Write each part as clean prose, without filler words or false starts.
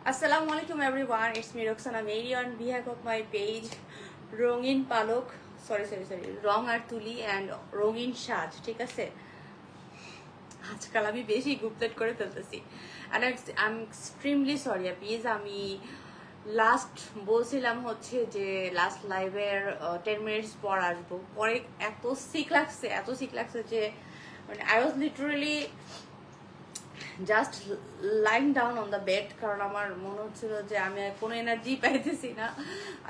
Assalamualaikum everyone, it's me Roxana Mary on behalf of my page Rongin Palok, sorry, Rong আর তুলি and Rongin সাজ, ঠিক আছে? আজকাল আমি বেশি গুপলেট করে ফেলতেছি and I'm extremely sorry please. আমি লাস্ট বলছিলাম হচ্ছে যে লাস্ট লাইভের 10 মিনিটস পর আসবো, পরে এত সিক লাগছে যে মানে I was literally just lying down on the bed, কারণ আমার মনে হচ্ছিল যে আমি কোনো এনার্জি পাইতেছি না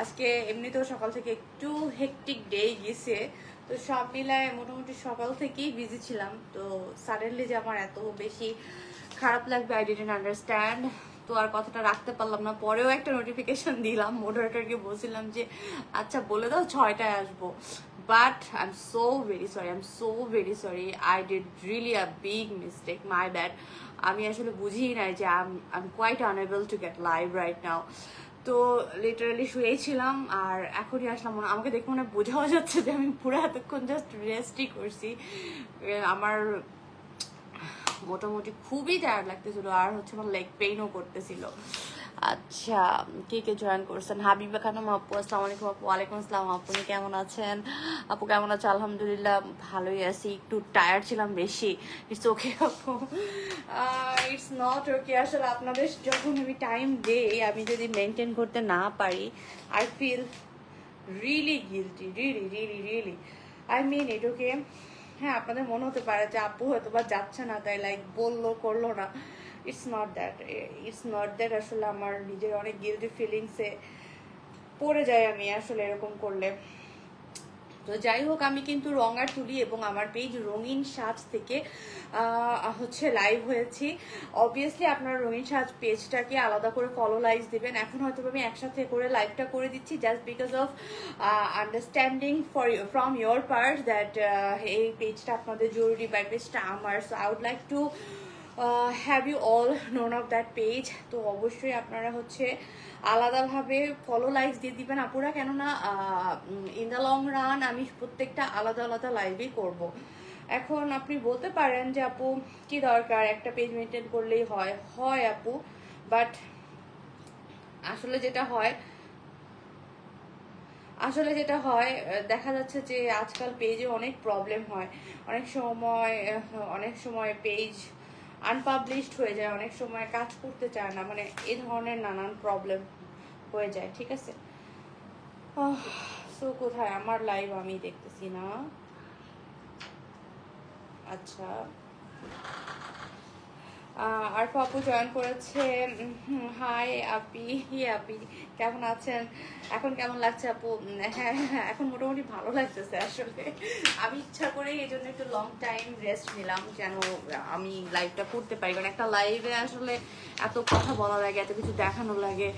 আজকে। এমনিতেও সকাল থেকে একটু হেকটিক ডে গেছে, তো সব মিলায় মোটামুটি সকাল থেকেই বিজি ছিলাম। তো সাডেনলি যে আমার এত বেশি খারাপ লাগবে আই ডিডন্ট আন্ডারস্ট্যান্ড। তো আর কথাটা রাখতে পারলাম না, পরেও একটা নোটিফিকেশন দিলাম মডারেটরকে, বলছিলাম যে আচ্ছা বলে দাও 6টায় আসবো। But I'm so very sorry. I did really a big mistake. My bad. আমি আসলে বুঝিই নাই যে I'm quite unable to get live right now. তো লিটারালি শুয়েছিলাম আর এখনই আসলাম। আমাকে দেখে মনে বোঝাও যাচ্ছে যে আমি পুরো এতক্ষণ জাস্ট রেস্টই করছি। আমার মোটামুটি খুবই টায়ার্ড লাগতেছিল আর হচ্ছে আমার লেগ পেইনও করতেছিল। আচ্ছা, কে জয়েন করছেন? হাবিবা খানম আপু, আসসালামু আলাইকুম আপু। ওয়ালাইকুম আসসালাম। আপনি কেমন আছেন? আপু কেমন আছে? আলহামদুলিল্লাহ ভালোই আছি, একটু টায়ার্ড ছিলাম বেশি। ইটস ওকে আপু, ইটস নট ওকে। আসলে আপনাদের যখন আমি টাইম দেই, আমি যদি মেনটেন করতে না পারি, I feel really guilty, really I mean it. Okay, হ্যাঁ আপনাদের মনে হতে পারে যে আপু হয়তো বা যাচ্ছে না তাই লাইক বললো করলো না। It's not that. আসলে আমার নিজের অনেক গিল্টি ফিলিংসে পড়ে যায় আমি আসলে এরকম করলে। তো যাই হোক, আমি কিন্তু রং আর তুলি এবং আমার পেজ রঙিন সাজ থেকে হচ্ছে লাইভ হয়েছি। অবভিয়াসলি আপনারা রঙিন সাজ পেজটাকে আলাদা করে ফলো লাইক দিবেন। এখন হয়তো আমি একসাথে করে লাইভটা করে দিচ্ছি just because of understanding from your part that এই পেজটা আপনাদের জরুরি বা পেজটা আমার। So I would like to have you all known of that page. তো অবশ্যই আপনারা হচ্ছে আলাদাভাবে ফলো লাইকস দিয়ে দিবেন আপুরা, কেননা ইন দ্য লং রান আমি প্রত্যেকটা আলাদা লাইভই করব। এখন আপনি বলতে পারেন যে আপু কি দরকার, একটা পেজ মেনটেন করলেই হয় আপু, বাট আসলে যেটা হয় দেখা যাচ্ছে যে আজকাল পেজে অনেক প্রবলেম হয়। অনেক সময় পেজ আনপাবলিশড হয়ে যায়, অনেক সময় কাজ করতে চায় না, মানে এই ধরনের নানান প্রবলেম হয়ে যায়, ঠিক আছে? সো কোথায় আমার লাইভ আমি দেখতেছি না। আচ্ছা, আর আপু জয়েন করেছে। হাই আপি কেমন আছেন? এখন কেমন লাগছে আপু? হ্যাঁ, এখন মোটামুটি ভালো লাগতেছে। আসলে আমি ইচ্ছা করে এই জন্য একটু লং টাইম রেস্ট নিলাম যেন আমি লাইভটা করতে পারি, কারণ একটা লাইভে আসলে এত কথা বলা লাগে, এত কিছু দেখানো লাগে,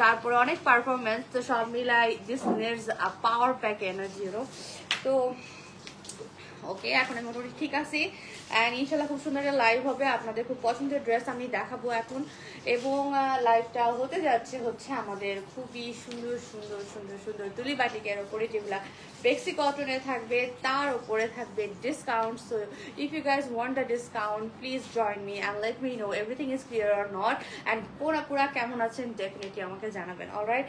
তারপরে অনেক পারফরমেন্স, তো সব মিলাই this needs a power pack energy. তো ওকে, এখন আমি মোটামুটি ঠিক আছি অ্যান্ড ইনশাল্লাহ খুব সুন্দর একটা লাইভ হবে। আপনাদের খুব পছন্দের ড্রেস আমি দেখাবো এখন, এবং লাইভটা হতে যাচ্ছে হচ্ছে আমাদের খুবই সুন্দর তুলি বাটিকের ওপরে, যেগুলা বেক্সি কটনে থাকবে, তার উপরে থাকবে discount. So if you guys want the discount please join me and let me know everything is clear or not, and পুরা কেমন আছেন ডেফিনেটলি আমাকে জানাবেন। অলরাইট,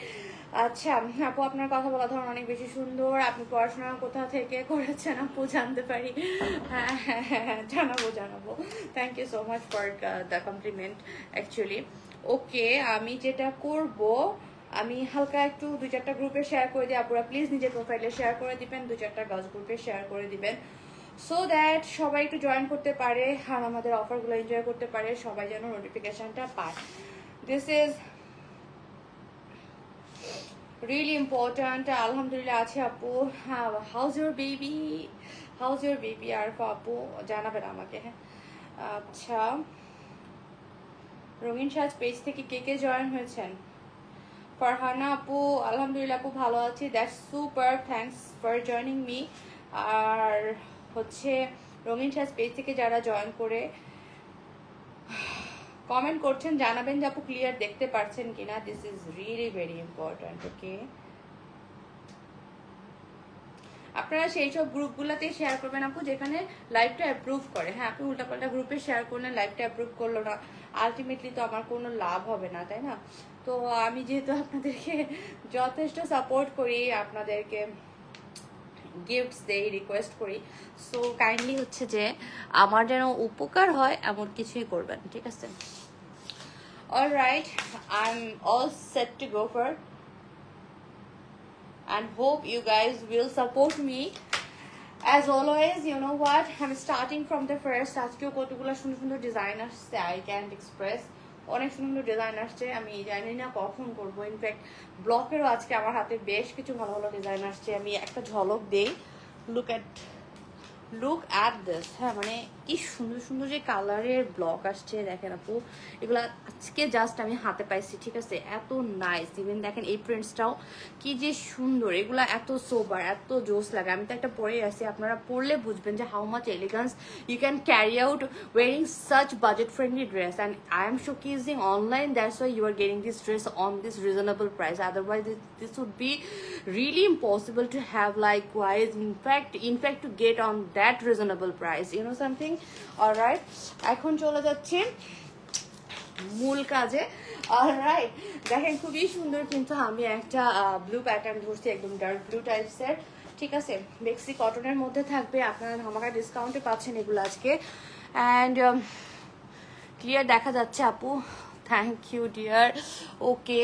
আচ্ছা আপু আপনার কথা বলা ধরুন অনেক বেশি সুন্দর। আপনি পড়াশোনা কোথা থেকে করেছেন আপু জানতে পারি? হ্যাঁ, জানাবো। Thank you so much for the compliment actually. Okay, আমি যেটা করব, আমি হালকা একটু 2-4টা গ্রুপে শেয়ার করে দিই। আপুরা প্লিজ নিজের প্রোফাইলে শেয়ার করে দিবেন, 2-4টা গার্লস গ্রুপে শেয়ার করে দিবেন, সো দ্যাট সবাই একটু জয়েন করতে পারে আর আমাদের অফারগুলো এনজয় করতে পারে, সবাই যেন নোটিফিকেশনটা পায়। This is really important. আলহামদুলিল্লাহ আছে আপু। হাউজ ইউর বেবি আর আপু জানাবেন আমাকে। হ্যাঁ, আচ্ছা, রঙিন সাজ পেজ থেকে কে জয়েন হয়েছেন? ফারহানা আপু, আলহামদুলিল্লাহ আপু ভালো আছি, that's super, thanks for joining me. আর হচ্ছে রঙিন সাজ পেজ থেকে যারা জয়েন করে কমেন্ট করছেন জানাবেন যে আপু ক্লিয়ার দেখতে পাচ্ছেন কিনা। This is really very important. Okay, আপনারা সেই সব গ্রুপগুলোতে শেয়ার করবেন আপু যেখানে লাইভটা অ্যাপ্রুভ করে। হ্যাঁ, আপনি উল্টাপাল্টা গ্রুপে শেয়ার করলেন, লাইভটা অ্যাপ্রুভ করলো না, আলটিমেটলি তো আমার কোনো লাভ হবে না, তাই না? তো আমি যেহেতু আপনাদেরকে যথেষ্ট সাপোর্ট করি, আপনাদেরকে গিফটস দেই, রিকোয়েস্ট করি, সো কাইন্ডলি হচ্ছে যে আমার যেন উপকার হয় এমন কিছুই করবেন, ঠিক আছে? Alright, I am all set to go for and hope you guys will support me as always. You know what, I'm starting from the first. আজকেও কতগুলো সুন্দর সুন্দর ডিজাইন আসছে, I can't express, অনেক সুন্দর ডিজাইন আসছে, আমি জানি না কখন করবো। ইনফ্যাক্ট ব্লকেরও আজকে আমার হাতে বেশ কিছু ভালো ভালো ডিজাইন আসছে, আমি একটা ঝলক দেই। Look at this. হ্যাঁ, মানে কি সুন্দর সুন্দর যে কালারের ব্লক আসছে দেখেন আপু, এগুলা আজকে জাস্ট আমি হাতে পাইছি, ঠিক আছে? এত নাইস। ইভেন দেখেন এই প্রিন্টসটাও কি যে সুন্দর, এগুলা এত সোবার, এত জোস লাগে। আমি তো একটা পরে আছি, আপনারা পরলে বুঝবেন যে how much elegance you can carry out wearing such budget friendly dress, and I am showcasing online, that's why you are getting this dress on this reasonable price. Otherwise this would be really impossible to have likewise, in fact to get on that reasonable price, you know something. All right, এখন চলে যাচ্ছে মূল কাজে। Alright, দেখেন খুবই সুন্দর, কিন্তু আমি একটা ব্লু প্যাটার্ন ধরছি, একদম ডার্ক ব্লু টাইপসের, ঠিক আছে? বেক্সি কটনের মধ্যে থাকবে, আপনারা ধামাকা ডিসকাউন্টে পাচ্ছেন এগুলো আজকে। অ্যান্ড ক্লিয়ার দেখা যাচ্ছে আপু, থ্যাংক ইউ ডিয়ার। ওকে,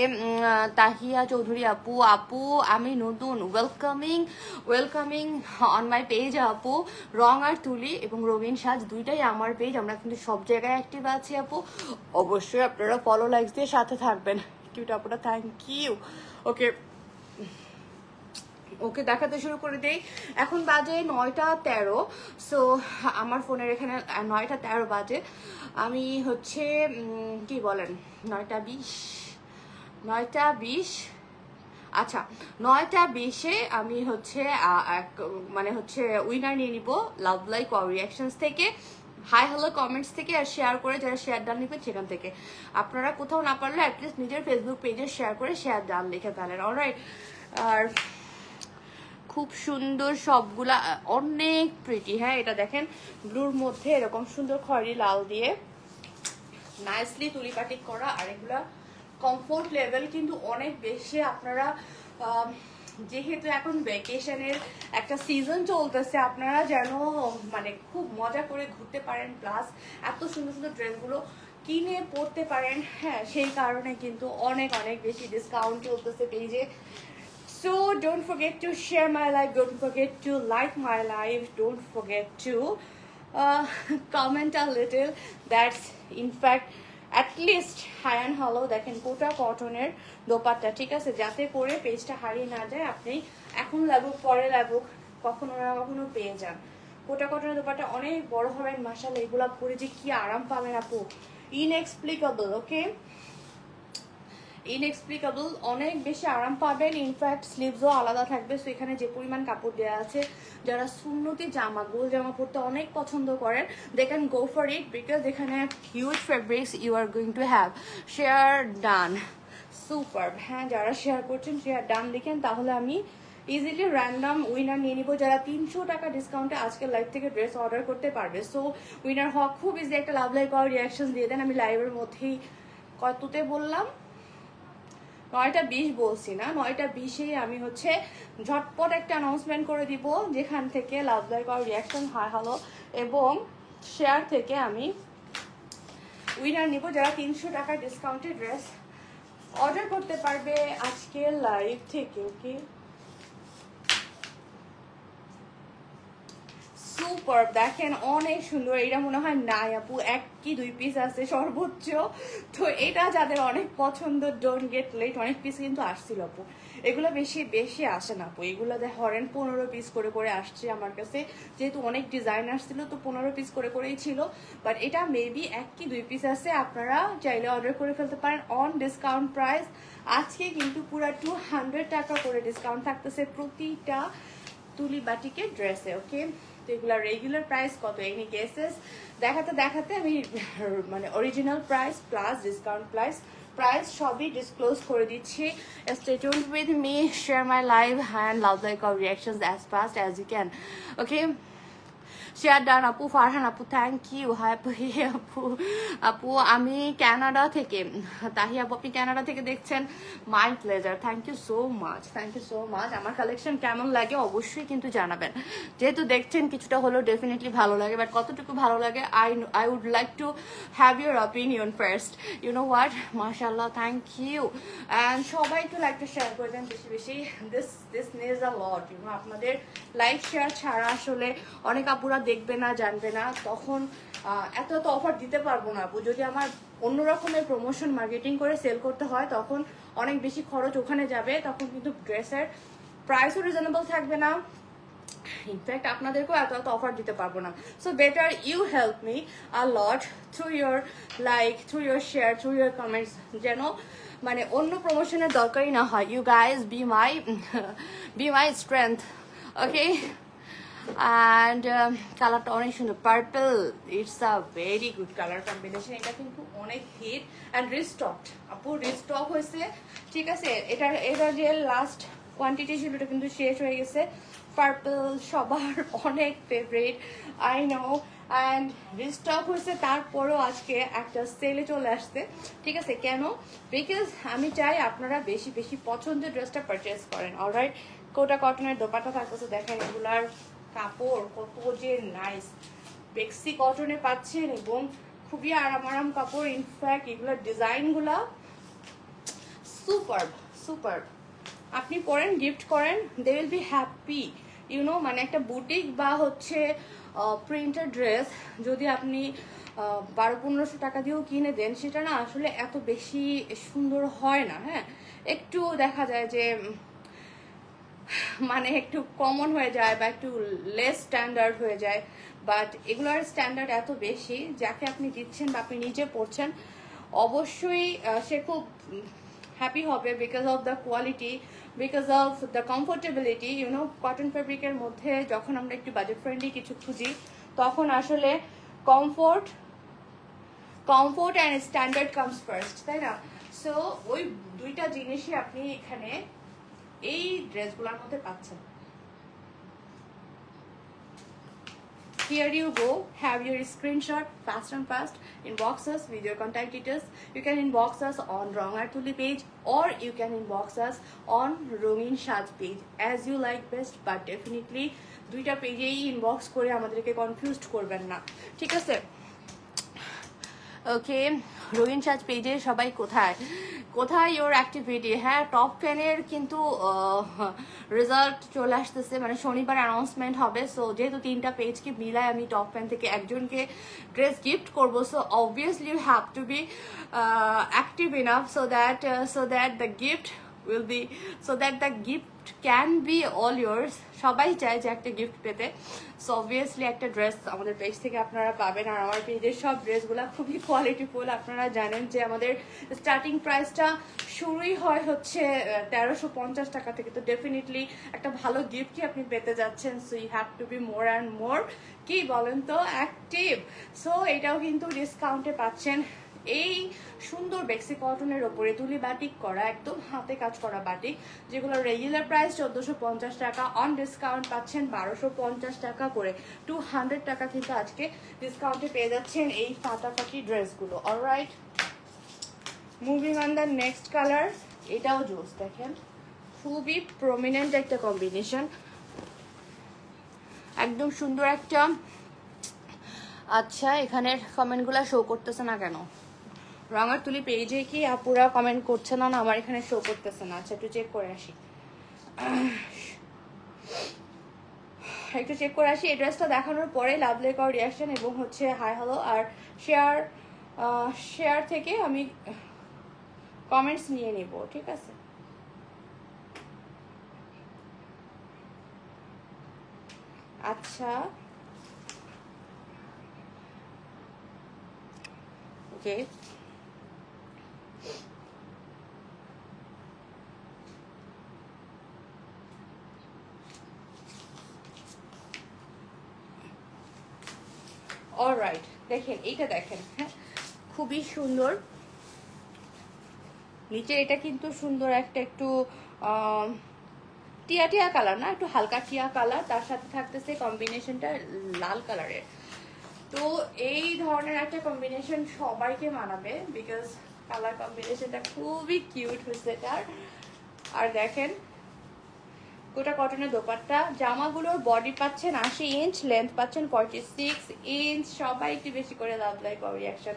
তাহিয়া চৌধুরী আপু, আমি নতুন, ওয়েলকামিং অন মাই পেজ আপু। রং আর তুলি এবং রঙিন সাজ দুইটাই আমার পেজ, আমরা কিন্তু সব জায়গায় অ্যাক্টিভ আছি আপু। অবশ্যই আপনারা ফলো লাইকস দিয়ে সাথে থাকবেন। কিউট আপুটা, থ্যাংক ইউ। ওকে, দেখাতে শুরু করে দেই। এখন বাজে 9:13, সো আমার ফোনের এখানে 9:13 বাজে। আমি হচ্ছে কি বলেন 9:20, আচ্ছা 9:20-এ আমি হচ্ছে মানে হচ্ছে উইনার নিয়ে নিব লাভ লাইক ওয়াও রিয়াকশনস থেকে, হাই হ্যালো কমেন্টস থেকে, আর শেয়ার করে যারা শেয়ার ডান লিখবেন সেখান থেকে। আপনারা কোথাও না পারলে অ্যাটলিস্ট নিজের ফেসবুক পেজে শেয়ার করে শেয়ার ডান লিখে ফেলেন। অলরাইট, আর খুব সুন্দর সবগুলা, অনেক প্রিটি। হ্যাঁ, এটা দেখেন ব্লুর মধ্যে এরকম সুন্দর খয়েরি লাল দিয়ে নাইসলি তুলি কাটিং করা, আর এগুলা কমফোর্ট লেভেল কিন্তু অনেক বেশি। আপনারা যেহেতু এখন ভ্যাকেশনের একটা সিজন চলতেছে, আপনারা যেন মানে খুব মজা করে ঘুরতে পারেন, প্লাস এত সুন্দর সুন্দর ড্রেসগুলো কিনে পরতে পারেন। হ্যাঁ, সেই কারণে কিন্তু অনেক অনেক বেশি ডিসকাউন্ট চলতেছে পেজে। So don't forget to share my live, don't forget to like my live, don't forget to comment a little. That's in fact at least hi and hello. দেখেন কোটা কটনের দোপাট্টা, ঠিক আছে? যাতে করে পেজটা হারিয়ে না যায়, আপনি এখন লাগুক পরে লাগুক কখনো না কখনো পেয়ে যান। কোটা কটনের দোপাট্টা অনেক বড় হবেন, মাশাআল্লাহ এগুলা পরে যে কি আরাম পাবেন আপু, ইনএক্সপ্লিকেবল। ওকে, ইনএক্সপ্লিকেবল, অনেক বেশি আরাম পাবেন। ইনফ্যাক্ট স্লিভসও আলাদা থাকবে, সো এখানে যে পরিমাণ কাপড় দেওয়া আছে, যারা সুন্নতি জামা গোল জামা পরতে অনেক পছন্দ করেন, they can go for it, because এখানে huge fabrics you are going to have. Share done, super. হ্যাঁ, যারা শেয়ার করছেন শেয়ার ডান লিখেন, তাহলে আমি ইজিলি র্যান্ডম উইনার নিয়ে নিব যারা 300 টাকা ডিসকাউন্টে আজকে লাইভ থেকে ড্রেস অর্ডার করতে পারবে। সো উইনার হওয়া খুব ইজি, একটা লাভ লাইক পাওয়ার রিয়াকশন দিয়ে দেন। আমি লাইভের মধ্যেই কততে বললাম, 9:20 বলছি না, 9:20-এই আমি হচ্ছে ঝটপট একটা অ্যানাউন্সমেন্ট করে দিব, যেখান থেকে লাভ লাইক আর রিয়াকশন, হাই হ্যালো এবং শেয়ার থেকে আমি উইনার নিব যারা 300 টাকা ডিসকাউন্টে ড্রেস অর্ডার করতে পারবে আজকে লাইভ থেকে। ওকে, সুপার, দেখেন অনেক সুন্দর। এটা মনে হয় নাই আপু, 1 কি 2 পিস আছে সর্বোচ্চ, তো এটা যাদের অনেক পছন্দ, ডোন্ট গেট লেট। অনেক পিস কিন্তু আসছিল আপু, এগুলো বেশি আসে না আপু, এগুলো ধরেন 15 পিস করে আসছে আমার কাছে, যেহেতু অনেক ডিজাইন আসছিল তো 15 পিস করেই ছিল, বাট এটা মেবি 1 কি 2 পিস আছে। আপনারা চাইলে অর্ডার করে ফেলতে পারেন অন ডিসকাউন্ট প্রাইস। আজকে কিন্তু পুরো 200 টাকা করে ডিসকাউন্ট থাকতেছে প্রতিটা তুলি বাটিকের ড্রেসে। ওকে, তো এগুলা রেগুলার প্রাইস কত এনি কেসেস দেখাতে দেখাতে আমি মানে original price plus discount price সবই ডিসক্লোজ করে দিচ্ছি। Stay tuned with me, share my live and love like our reactions as fast as you can. Okay, share done আপু, ফারহান আপু থ্যাংক ইউ, হাই আপু, আপু আপু আমি কানাডা থেকে, তাহি আপু আপনি কানাডা থেকে দেখছেন, my pleasure, thank you so much, thank you so much. আমার কালেকশন কেমন লাগে অবশ্যই কিন্তু জানাবেন, যেহেতু দেখছেন কিছুটা হলেও ডেফিনেটলি ভালো লাগে, বাট কতটুকু ভালো লাগে I would like to have your opinion first, you know what, মাশাআল্লাহ, থ্যাংক ইউ। অ্যান্ড সবাই একটু লাইকটা শেয়ার করে দেন বেশি বেশি, this needs a lot, you know, আপনাদের লাইক শেয়ার ছাড়া আসলে অনেক আপুরা দেখবে না, জানবে না, তখন এত অফার দিতে পারবো না আপু। যদি আমার অন্য রকমের প্রমোশন মার্কেটিং করে সেল করতে হয় তখন অনেক বেশি খরচ ওখানে যাবে, তখন কিন্তু ড্রেসের প্রাইসও রিজনেবল থাকবে না, ইনফ্যাক্ট আপনাদেরকেও এত অফার দিতে পারবো না। So better you help me a lot through your like, through your share, through your comments, যেন মানে অন্য প্রমোশনের দরকারই না হয়। You guys be my strength, okay. And কালারটা অনেক সুন্দর, purple, it's a very good colour combination, এটা কিন্তু অনেক হিট অ্যান্ড রিস্টকড আপু, রিস্টক হয়েছে, ঠিক আছে। এটা যে লাস্ট কোয়ান্টিটি ছিল এটা কিন্তু শেষ হয়ে গেছে। পার্পল সবার অনেক favourite, I know, and restock হয়েছে, তারপরেও আজকে একটা সেলে চলে আসছে, ঠিক আছে। কেন? বিকজ আমি চাই আপনারা বেশি বেশি পছন্দের ড্রেসটা পারচেস করেন। অলরাইট, কোটা কটনের দোপাট্টা থাকতেছে, দেখেন এগুলার কাপড় কত যে নাইস, বেক্সি কটনে পাচ্ছেন এবং খুবই আরাম কাপড়, ইনফ্যাক্ট এগুলোর ডিজাইনগুলা সুপারব সুপারব, আপনি পরেন, গিফট করেন, they will be happy, you know. মানে একটা বুটিক বা হচ্ছে প্রিন্টেড ড্রেস যদি আপনি 1200-1500 টাকা দিয়েও কিনে দেন, সেটা না আসলে এত বেশি সুন্দর হয় না, হ্যাঁ, একটু দেখা যায় যে মানে একটু কমন হয়ে যায় বা একটু লেস স্ট্যান্ডার্ড হয়ে যায়, বাট এগুলোর স্ট্যান্ডার্ড এত বেশি, যাকে আপনি দিচ্ছেন বা আপনি নিজে পড়ছেন অবশ্যই সে খুব হ্যাপি হবে, because of the quality, because of the comfortability, you know. Cotton ফেব্রিকের মধ্যে যখন আমরা একটু বাজেট ফ্রেন্ডলি কিছু খুঁজি তখন আসলে comfort and standard comes first, তাই না? সো ওই দুইটা জিনিসই আপনি এখানে এই ড্রেসগুলোর মধ্যে পাচ্ছেন। Here you go, have your screenshot fast and fast, inbox us with your contact details. You can inbox us on Rongar Tuli page or you can inbox us on Rongin Shaj page, as you like best, but definitely দুইটা পেজেই inbox করে আমাদেরকে confused করবেন না, ঠিক আছে? ওকে, রঙিন সাজ পেজে সবাই কোথায় ইওর অ্যাক্টিভিটি? হ্যাঁ, টপ 10-এর কিন্তু রেজাল্ট চলে আসতেছে, মানে শনিবার অ্যানাউন্সমেন্ট হবে। সো যেহেতু 3টা পেজকে মিলায় আমি টপ 10 থেকে একজনকে ড্রেস গিফট করবো, so obviously you have to be active enough so that the gift will be, so that the gift can be all yours. সবাই চায় যে একটা গিফট পেতে, সো অবভিয়াসলি একটা ড্রেস আমাদের পেজ থেকে আপনারা পাবেন। আর আমার পেজের সব ড্রেসগুলো খুবই কোয়ালিটিফুল। আপনারা জানেন যে আমাদের স্টার্টিং প্রাইসটা শুরুই হয় হচ্ছে 1350 টাকা থেকে, তো ডেফিনেটলি একটা ভালো গিফটই আপনি পেতে যাচ্ছেন। So you have to be more and more, কি বলেন তো, অ্যাক্টিভ। সো এটাও কিন্তু ডিসকাউন্টে পাচ্ছেন। এই সুন্দর বেক্সি কটনের ওপরে তুলি বাটিক করা, একদম হাতে কাজ করা বাটিক, যেগুলো রেগুলার প্রাইস 1450 টাকা, অন ডিসকাউন্ট পাচ্ছেন 1250 টাকা করে, 200 টাকা কিন্তু আজকে ডিসকাউন্টে পেয়ে যাচ্ছেন এই ফাটাফাটি ড্রেসগুলো। Alright, moving on the next colour. এটাও জোস, দেখেন খুবই প্রমিনেন্ট একটা কম্বিনেশন, একদম সুন্দর একটা। আচ্ছা, এখানের কমেন্টগুলো শো করতেছে না কেন? রঙার তুলি পেজে কি আপুরা কমেন্ট করছে না, আমার এখানে শো করতেছে না। আচ্ছা, একটু চেক করে আসি, এই ড্রেসটা দেখানোর পরে লাভ লাইক আর রিয়াকশন এবং হচ্ছে হাই হ্যালো আর শেয়ার থেকে আমি কমেন্টস নিয়ে নিব, ঠিক আছে? আচ্ছা, ওকে, অলরাইট, দেখেন এইটা দেখেন, হ্যাঁ খুবই সুন্দর। নিচে এটা কিন্তু সুন্দর একটা একটু টিয়া টিয়া কালার না, একটু হালকা টিয়া কালার, তার সাথে থাকতেছে কম্বিনেশনটা লাল কালারের। তো এই ধরনের একটা কম্বিনেশন সবাইকে মানাবে, বিকজ কালার কম্বিনেশনটা খুবই কিউট হয়েছে এটার। আর দেখেন গোটা কটনের দোপাট্টা, জামাগুলোর বডি পাচ্ছেন 80 ইঞ্চ, লেন্থ পাচ্ছেন 46 ইঞ্চ। সবাই একটু বেশি করে লাভ লাইক আর রিয়াকশন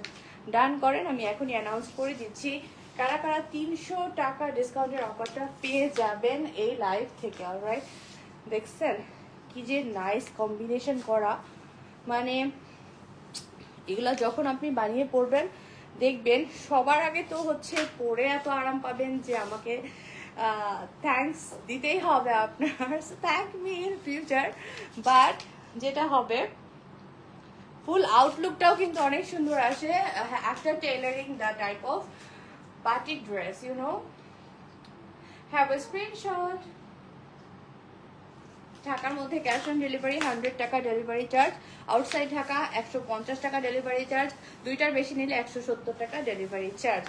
ডান করেন। আমি এখনই অ্যানাউন্স করে দিচ্ছি কারা কারা 300 টাকা ডিসকাউন্টের অফারটা পেয়ে যাবেন এই লাইভ থেকে। অলরাইট, দেখছেন কি যে নাইস কম্বিনেশন করা, মানে এগুলা যখন আপনি বানিয়ে পরবেন দেখবেন সবার আগে তো হচ্ছে পরে এত আরাম পাবেন যে আমাকে থ্যাঙ্কস দিতেই হবে আপনার, thank me in future. But যেটা হবে ফুল আউটলুকটাও কিন্তু অনেক সুন্দর আসে after tailoring the type of batik dress, you know. Have a screenshot. ঢাকার মধ্যে ক্যাশ অন ডেলিভারি 100 টাকা ডেলিভারি চার্জ, আউটসাইড ঢাকা 150 টাকা ডেলিভারি চার্জ, দুইটার বেশি নিলে 170 টাকা ডেলিভারি চার্জ।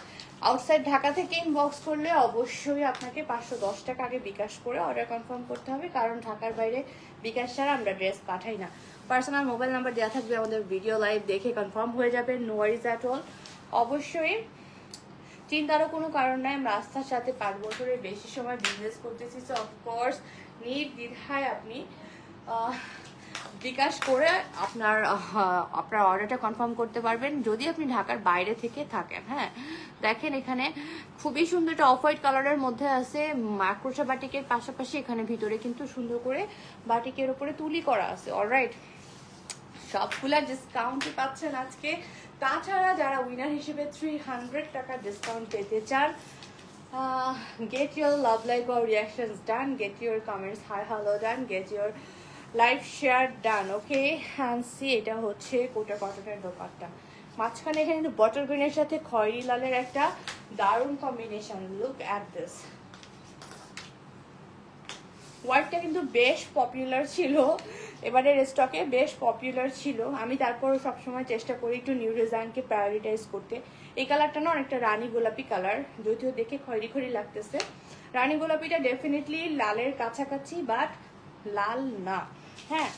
আউটসাইড ঢাকা থেকে ইনবক্স করলে অবশ্যই আপনাকে 510 টাকা আগে বিকাশ করে অর্ডার কনফার্ম করতে হবে, কারণ ঢাকার বাইরে বিকাশ ছাড়া আমরা ড্রেস পাঠাই না। পার্সোনাল মোবাইল নাম্বার দেওয়া থাকবে, আমাদের ভিডিও লাইভ দেখে কনফার্ম হয়ে যাবে, নো ওয়ারিজ অ্যাট অল। অবশ্যই চিন্তারও কোনো কারণ নাই, আমরা আস্থার সাথে 5 বছরের বেশি সময় বিজনেস করতেছি। সো অফকোর্স নির্দ্বিধায় আপনি বিকাশ করে আপনার অর্ডারটা কনফার্ম করতে পারবেন যদি আপনি ঢাকার বাইরে থেকে থাকেন। হ্যাঁ দেখেন এখানে খুবই সুন্দর একটা অফ হোয়াইট কালারের মধ্যে আছে মাকড়সা বাটিকের পাশাপাশি এখানে ভিতরে কিন্তু সুন্দর করে বাটিকের উপরে তুলি করা আছে। অলরাইট, সবগুলা ডিসকাউন্টই পাচ্ছেন আজকে। তাছাড়া যারা উইনার হিসেবে 300 টাকা ডিসকাউন্ট পেতে চান, get your love like or reactions done, get your comments hi hello done, get your live share done, okay? and see এটা হচ্ছে কোটা কটনের দোপাট্টা, মাঝখানে এখানে কিন্তু বটল গ্রিনের সাথে খয়েরি লালের একটা দারুণ কম্বিনেশন। Look at this. হোয়াইটটা কিন্তু বেশ পপুলার ছিল, এবারের স্টকে বেশ পপুলার ছিল। আমি তারপরও সবসময় চেষ্টা করি একটু নিউ ডিজাইনকে প্রায়োরিটাইজ করতে। এই কালারটা না অনেকটা রানী গোলাপি কালার, যদিও দেখে খয়েরি খয়েরি লাগতেছে। রানী গোলাপিটা ডেফিনেটলি লালের কাছাকাছি, বাট লাল না। হ্যাঁ,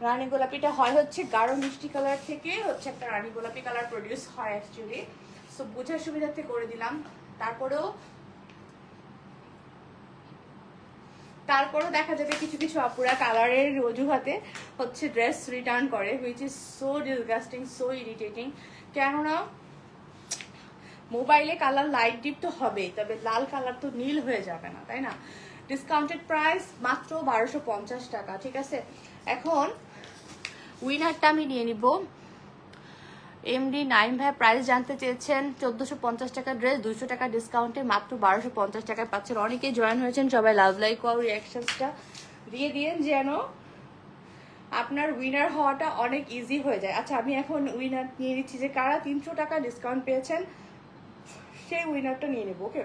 রানী গোলাপিটা হয় হচ্ছে গাঢ় মিষ্টি কালার থেকে হচ্ছে একটা রানী গোলাপি কালার প্রডিউস হয় অ্যাকচুয়ালি। সো বোঝার সুবিধার্থে করে দিলাম। তারপরও দেখা যাবে কিছু কিছু আপুরা কালারের অজুহাতে হচ্ছে ড্রেস রিটার্ন করে, which is so disgusting, so irritating. কেননা মোবাইলে কালার লাইট ডিপ তো হবেই, তবে লাল কালার তো নীল হয়ে যাবে না, তাই না? ডিসকাউন্টেড প্রাইস মাত্র 1250 টাকা, ঠিক আছে? এখন উইনারটা আমি নিয়ে নিব। এমডি নাইম ভাই প্রাইস জানতে চেয়েছেন, 1450 টাকা ড্রেস 200 টাকা ডিসকাউন্টে মাত্র 1250 টাকায় পাচ্ছেন। অনেকেই জয়েন হয়েছেন, সবাই লাভ লাইক আর রিয়াকশনসটা দিয়ে দিয়েন যেন আপনার উইনার হওয়াটা অনেক ইজি হয়ে যায়। আচ্ছা, আমি এখন উইনার নিয়ে নিচ্ছি যে কারা 300 টাকা ডিসকাউন্ট পেয়েছেন, সেই উইনারটা নিয়ে নেব। ওকে,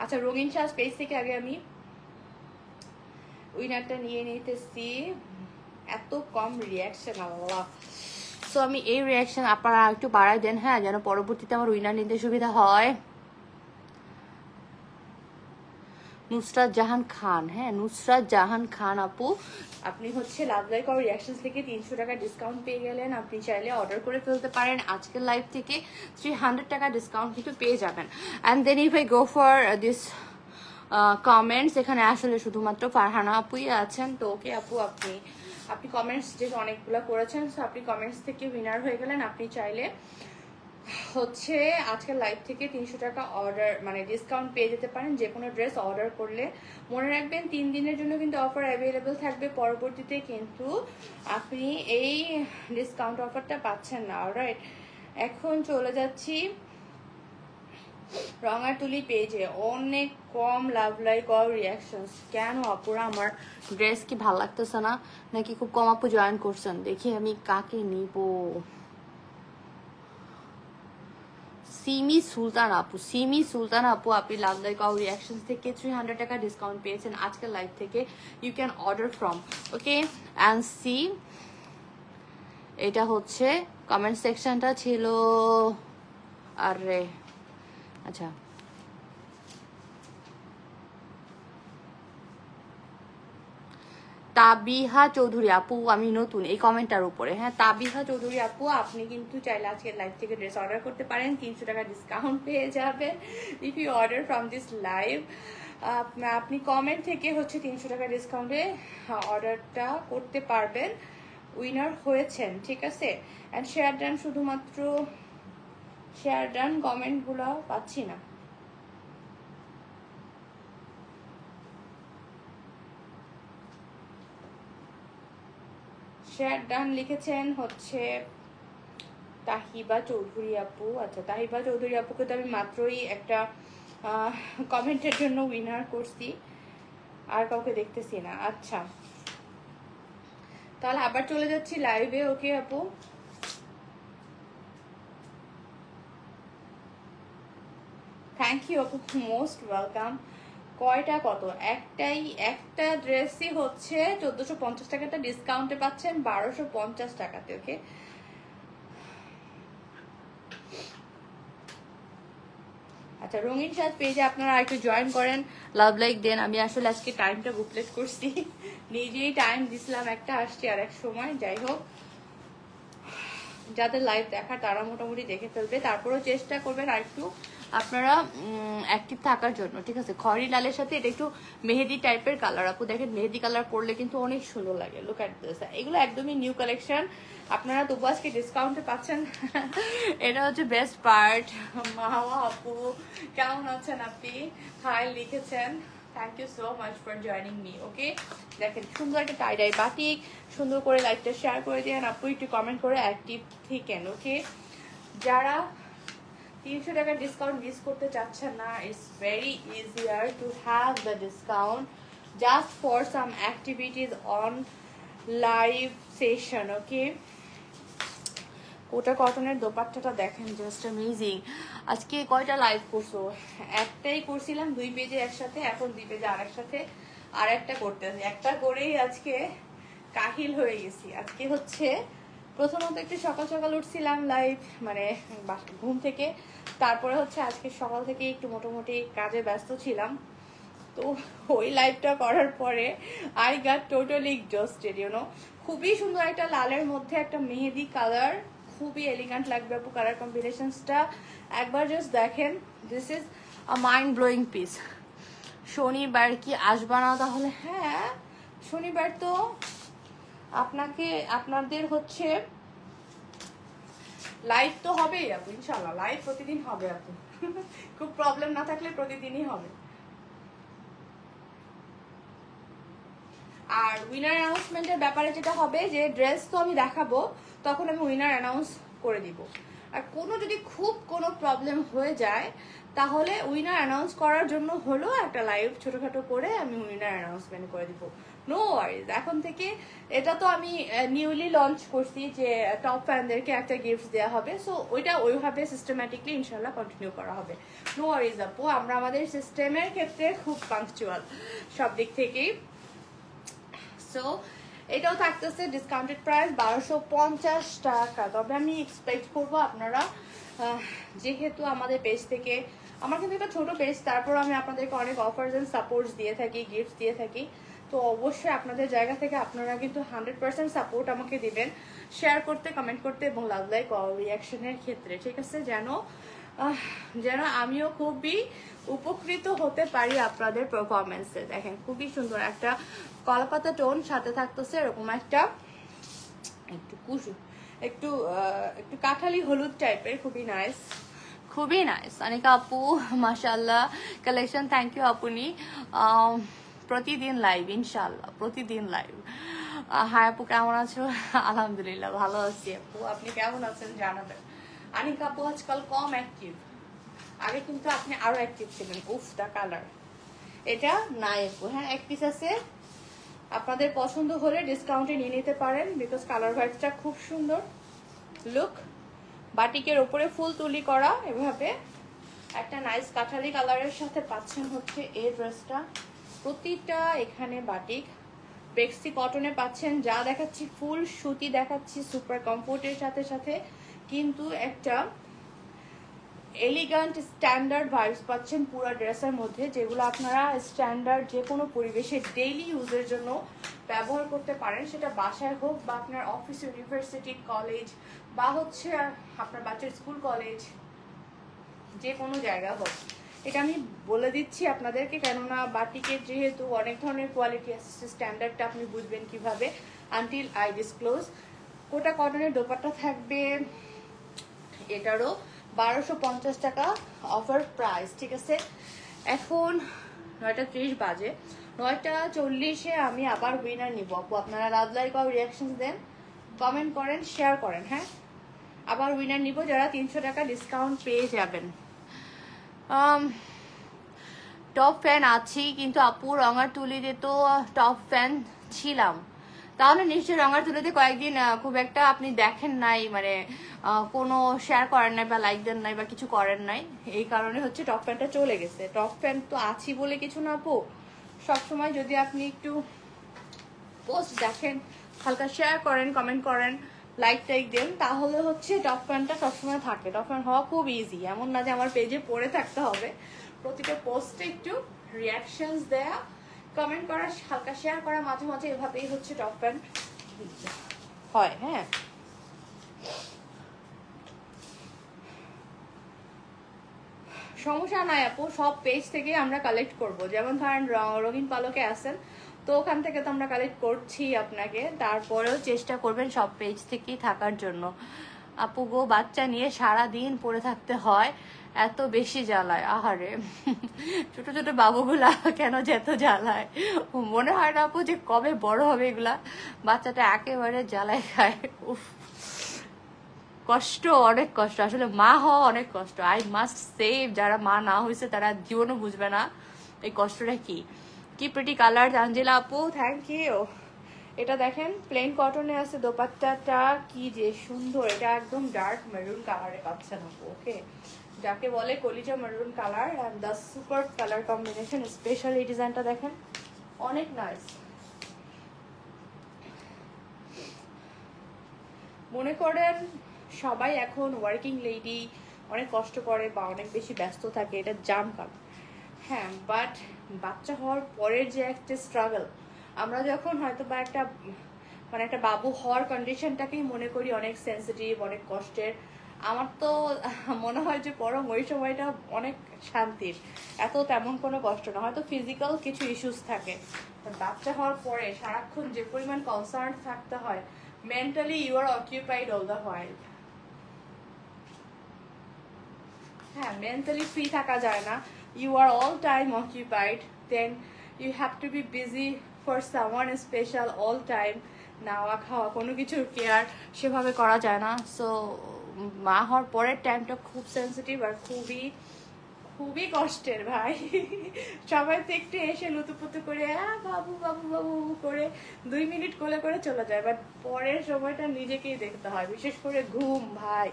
আচ্ছা রঙিন শাহ পেজ থেকে আগে আমি উইনারটা নিয়ে নিতেছি। এত কম রিয়াকশন, আল্লাহ। সো আমি এই রিয়াকশন আপনারা একটু বাড়াই দেন, হ্যাঁ, যেন পরবর্তীতে আমার উইনার নিতে সুবিধা হয়। নুসরাত জাহান খান, হ্যাঁ নুসরাত জাহান খান আপু, আপনি হচ্ছে লাভ লাইক আর রিয়াকশনস থেকে 300 টাকা ডিসকাউন্ট পেয়ে গেলেন। আপনি চাইলে অর্ডার করে ফেলতে পারেন। আজকের লাইভ থেকে 300 টাকা ডিসকাউন্ট কিন্তু পেয়ে যাবেন। And then if I go for this comments, এখানে আসলে শুধুমাত্র ফারহানা আপুই আছেন। তো ওকে আপু, আপনি কমেন্টস যেহেতু অনেকগুলো করেছেন, সো আপনি কমেন্টস থেকে উইনার হয়ে গেলেন। আপনি চাইলে হচ্ছে আজকের লাইভ থেকে 300 টাকা অর্ডার মানে ডিসকাউন্ট পেয়ে যেতে পারেন যে কোনো ড্রেস অর্ডার করলে। মনে রাখবেন 3 দিনের জন্য কিন্তু অফার অ্যাভেলেবেল থাকবে, পরবর্তীতে কিন্তু আপনি এই ডিসকাউন্ট অফারটা পাচ্ছেন না। অলরাইট, এখন চলে যাচ্ছি রঙাতুলি পেজে। অনেক কম লাভ লাইক অর রিয়াকশনস। কেন আপুরা, আমার ড্রেস কি ভালো লাগতেছে না নাকি খুব কম আপু জয়েন করছেন? দেখি আমি কাকে নিব। সিমি সুলতান আপু, সিমি সুলতান আপু, আপনি লাভ লাইক আওয়ার রিয়াকশন থেকে 300 টাকা ডিসকাউন্ট পেয়েছেন আজকের লাইভ থেকে। You can order from, okay and see. এটা হচ্ছে কমেন্ট সেকশনটা ছিল, আরে আচ্ছা তাবিহা চৌধুরী আপু, আমি নতুন এই কমেন্টটার উপরে, হ্যাঁ তাবিহা চৌধুরী আপু, আপনি কিন্তু চাইলে আজকের লাইভ থেকে ড্রেস অর্ডার করতে পারেন, 300 টাকা ডিসকাউন্ট পেয়ে যাবেন if you order from this live. আপনি কমেন্ট থেকে হচ্ছে 300 টাকা ডিসকাউন্টে অর্ডারটা করতে পারবেন, উইনার হয়েছেন, ঠিক আছে। অ্যান্ড শেয়ার ডান, শুধুমাত্র শেয়ার ডান কমেন্টগুলো পাচ্ছি না। শেয়ার ডান লিখেছেন হচ্ছে তাহিবা চৌধুরী আপু। আচ্ছা তাহিবা চৌধুরী আপুকে তো আমি মাত্রই একটা কমেন্টের জন্য উইনার করছি, আর কাউকে দেখতেছি না। আচ্ছা তাহলে আবার চলে যাচ্ছি লাইভে, ওকে আপু। থ্যাংক ইউ আপু, মোস্ট ওয়েলকাম। কয়টা কত? একটা ড্রেসই হচ্ছে 1450 টাকাটা ডিসকাউন্টে পাচ্ছেন 1250 টাকাতে, ওকে। আচ্ছা রঙিন সাজ পেজে আপনারা একটু জয়েন করেন, লাভ লাইক দেন। আমি আসলে আজকে টাইমটা বুকলেট করছি, নিজেই টাইম দিছিলাম একটা, আসছি আর এক সময়। যাই হোক, যাদের লাইভ দেখা তারা মোটামুটি দেখে ফেলবে, তারপরেও চেষ্টা করবেন আর একটু আপনারা অ্যাক্টিভ থাকার জন্য, ঠিক আছে। খয়েরি লালের সাথে এটা একটু মেহেদি টাইপের কালার আপু, দেখেন মেহেদি কালার পরলে কিন্তু অনেক সুন্দর লাগে, লুক অ্যাট দিস। এগুলো একদমই নিউ কালেকশন, আপনারা তবু আজকে ডিসকাউন্টে পাচ্ছেন এটা হচ্ছে বেস্ট পার্ট। মাওয়া আপু কেমন আছেন আপনি? হাই লিখেছেন, thank you so much for joining me, okay. দেখেন সুন্দর একটা টাইডাই বাটিক, সুন্দর করে লাইভটা শেয়ার করে দেন আপু, একটু কমেন্ট করে অ্যাক্টিভ থেকেন, ওকে। যারা 300 টাকা ডিসকাউন্ট মিস করতে চাচ্ছেন না, it's very easier to have the discount just for some activities on live session, okay. Kota কটনের দোপাট্টাটা দেখেন, জাস্ট অ্যামেজিং। আজকে কয়টা লাইভ করছো? একটাই করছিলাম 2 পেজে একসাথে, এখন 2 পেজে আর একসাথে আর একটা করতেছি, একটা করেই আজকে কাহিল হয়ে গেছি। আজকে হচ্ছে প্রথমত একটু সকাল সকাল উঠছিলাম লাইভ, মানে ঘুম থেকে, তারপরে হচ্ছে আজকে সকাল থেকে একটু মোটামুটি কাজে ব্যস্ত ছিলাম, তো ওই লাইভটা করার পরে I got totally exhausted, you know. খুবই সুন্দর একটা লালের মধ্যে একটা মেহেদি কালার, খুবই এলিগেন্ট লাগবে আপু কালার কম্বিনেশনসটা, একবার জাস্ট দেখেন। This is a mind blowing piece. শনিবার কি আসবা না তাহলে? হ্যাঁ শনিবার তো আপনাদের হচ্ছে লাইভ তো হবেই আপু, ইনশাল্লাহ লাইভ প্রতিদিন হবে আপু খুব প্রবলেম না থাকলে প্রতিদিনই হবে। আর উইনার অ্যানাউন্সমেন্টের ব্যাপারে যেটা হবে, যে ড্রেস তো আমি দেখাবো, তখন আমি উইনার অ্যানাউন্স করে দিব। আর যদি খুব কোনো প্রবলেম হয়ে যায়, তাহলে উইনার অ্যানাউন্স করার জন্য হলো একটা লাইভ ছোটখাটো করে আমি উইনার অ্যানাউন্সমেন্ট করে দিব। নো ওয়ারিজ, এখন থেকে এটা তো আমি নিউলি লঞ্চ করছি যে টপ ফ্যানদেরকে একটা গিফট দেওয়া হবে, সো ওইটা ওইভাবে সিস্টেম্যাটিকলি ইনশাল্লাহ কন্টিনিউ করা হবে। নো ওয়ারিজ আপু, আমরা আমাদের সিস্টেমের ক্ষেত্রে খুব পাংচুয়াল সব দিক থেকেই। সো এটাও থাকতেছে ডিসকাউন্টেড প্রাইস 1250 টাকা। তবে আমি এক্সপেক্ট করবো আপনারা, যেহেতু আমাদের পেজ থেকে, আমার কিন্তু একটা ছোট পেজ, তারপর আমি আপনাদেরকে অনেক অফার্স এন্ড সাপোর্টস দিয়ে থাকি, গিফট দিয়ে থাকি, তো অবশ্যই আপনাদের জায়গা থেকে আপনারা কিন্তু 100% সাপোর্ট আমাকে দিবেন, শেয়ার করতে, কমেন্ট করতে এবং লাভ লাইক রিয়াকশনের ক্ষেত্রে, ঠিক আছে, যেন আমিও খুবই উপকৃত হতে পারি আপনাদের পারফরমেন্সে। দেখেন খুবই সুন্দর একটা কলাপাতা টোন, সাথে থাকতেছে এরকম একটা একটু কাঠালি হলুদ টাইপের, খুবই নাইস, খুবই নাইস। অনিকা আপু মাশাআল্লাহ কালেকশন, থ্যাংক ইউ আপনি। প্রতিদিন লাইভ ইনশাআল্লাহ, প্রতিদিন লাইভ। হাই আপু কেমন আছো? আলহামদুলিল্লাহ ভালো আছি আপু, আপনি কেমন আছেন জানাবেন। অনিকা আপু আজকাল কম অ্যাক্টিভ, আগে কিন্তু আপনি আরো অ্যাক্টিভ ছিলেন। উফ দা কালার, এটা নাই আপু, হ্যাঁ এক পিস আছে, আপনাদের পছন্দ হলে ডিসকাউন্টে নিয়ে নিতে পারেন, বিকজ কালার ভাইবসটা খুব সুন্দর। লুক বাটিকের ওপরে ফুল তুলি করা এভাবে একটা নাইস কাঠালি কালারের সাথে পাচ্ছেন হচ্ছে এই ড্রেসটা। প্রতিটা এখানে বাটিক বেক্সি কটনে পাচ্ছেন। যা দেখাচ্ছি ফুল সুতি দেখাচ্ছি, সুপার কমফোর্টের সাথে সাথে কিন্তু একটা এলিগান্ট স্ট্যান্ডার্ড ভাইবস পাচ্ছেন পুরো ড্রেসের মধ্যে, যেগুলো আপনারা স্ট্যান্ডার্ড যে কোনো পরিবেশে ডেইলি ইউজের জন্য ব্যবহার করতে পারেন, সেটা বাসায় হোক বা আপনার অফিস, ইউনিভার্সিটি, কলেজ বা হচ্ছে আপনার বাচ্চার স্কুল কলেজ, যে কোনো জায়গা হোক। এটা আমি বলে দিচ্ছি আপনাদেরকে, কেননা বাটিকের যেহেতু অনেক ধরনের কোয়ালিটি আছে, স্ট্যান্ডার্ডটা আপনি বুঝবেন কিভাবে আনটিল আই ডিসক্লোজ। কোটা কটনের দোপাট্টা থাকবে, এটারও 1250 টাকা অফার প্রাইস, ঠিক আছে। এখন 9:30 বাজে, 9:40-এ আমি আবার উইনার নিব। আপু আপনারা লাভ, লাইক আর রিয়াকশন দেন, কমেন্ট করেন, শেয়ার করেন। হ্যাঁ, আবার উইনার নিব যারা 300 টাকা ডিসকাউন্ট পেয়ে যাবেন। টপ ফ্যান আছি, কিন্তু আপু রঙার তুলিতে তো টপ ফ্যান ছিলাম, তাহলে নিশ্চয়ই রঙার তুলিতে কয়েকদিন খুব একটা আপনি দেখেন নাই, মানে কোনো শেয়ার করেন নাই বা লাইক দেন নাই বা কিছু করেন নাই, এই কারণে হচ্ছে টপ ফ্যানটা চলে গেছে। টপ ফ্যান তো আছি বলে কিছু না আপু, সবসময় যদি আপনি একটু পোস্ট দেখেন, হালকা শেয়ার করেন, কমেন্ট করেন, লাইক টাইক দেন, তাহলে হচ্ছে টপ ফ্যানটা সবসময় থাকে। টপ ফ্যান হওয়া খুব ইজি, এমন না যে আমার পেজে পড়ে থাকতে হবে, প্রতিটা পোস্টে একটু রিয়াকশনস দেয়া, কমেন্ট করা, হালকা শেয়ার করা, মাঝে মাঝে এভাবেই হচ্ছে টপ ফ্যান হয়। হ্যাঁ, সমস্যা নাই আপু, সব পেজ থেকে আমরা কালেক্ট করব। যেমন ধরেন রঙিন পালকে আছেন, তো ওখান থেকে তো আমরা কালেক্ট করছি আপনাকে, তারপরেও চেষ্টা করবেন সব পেজ থেকেই থাকার জন্য। আপু গো, বাচ্চা নিয়ে সারা দিন পড়ে থাকতে হয়, এত বেশি জ্বালায়। আহারে, ছোট ছোট বাবুগুলা কেন যেত জ্বালায়, মনে হয় না আপু যে কবে বড় হবে এগুলা, বাচ্চাটা একেবারে জ্বালায় খায়। উফ, কষ্ট, অনেক কষ্ট, আসলে মা হওয়া অনেক কষ্ট। আই মাস্ট সেভ, যারা মা না হয়েছে তারা জীবনও বুঝবে না এই কষ্টটা কি। কি প্রিটি কালার আঞ্জেলা আপু, থ্যাংক ইউ। এটা দেখেন প্লেন কটনে আছে, দোপাট্টাটা কি যে সুন্দর, এটা একদম ডার্ক মেরুন কালারে পাচ্ছেন আপু। ওকে, যাকে বলে কলিজা maroon colour and the super colour combination, special এই ডিজাইনটা দেখেন, অনেক নাইস। মনে করেন সবাই এখন ওয়ার্কিং লেডি, অনেক কষ্ট করে বা অনেক বেশি ব্যস্ত থাকে, এটা জাম কালার। হ্যাঁ, বাট বাচ্চা হওয়ার পরের যে একটা স্ট্রাগল, আমরা যখন হয়তো বা একটা মানে একটা বাবু হওয়ার কন্ডিশনটাকেই মনে করি অনেক সেন্সিটিভ, অনেক কষ্টের। আমার তো মনে হয় যে বরং ওই সময়টা অনেক শান্তির, এত তেমন কোনো কষ্ট না, হয়তো ফিজিক্যাল কিছু ইস্যুস থাকে। বাচ্চা হওয়ার পরে সারাক্ষণ যে পরিমাণ কনসার্ন থাকতে হয়, mentally you are occupied all the while. হ্যাঁ, মেন্টালি ফ্রি থাকা যায় না, you are all time occupied, then you have to be busy for someone special all time. নাওয়া খাওয়া কোনো কিছুর কেয়ার সেভাবে করা যায় না। সো মা হওয়ার পরের টাইমটা খুব সেন্সিটিভ আর খুবই খুবই কষ্টের ভাই। সবাই তো একটু এসে লুতুপুতু করে বাবু বাবু বাবু করে 2 মিনিট কোলে করে চলে যায়, বাট পরের সময়টা নিজেকেই দেখতে হয়, বিশেষ করে ঘুম। ভাই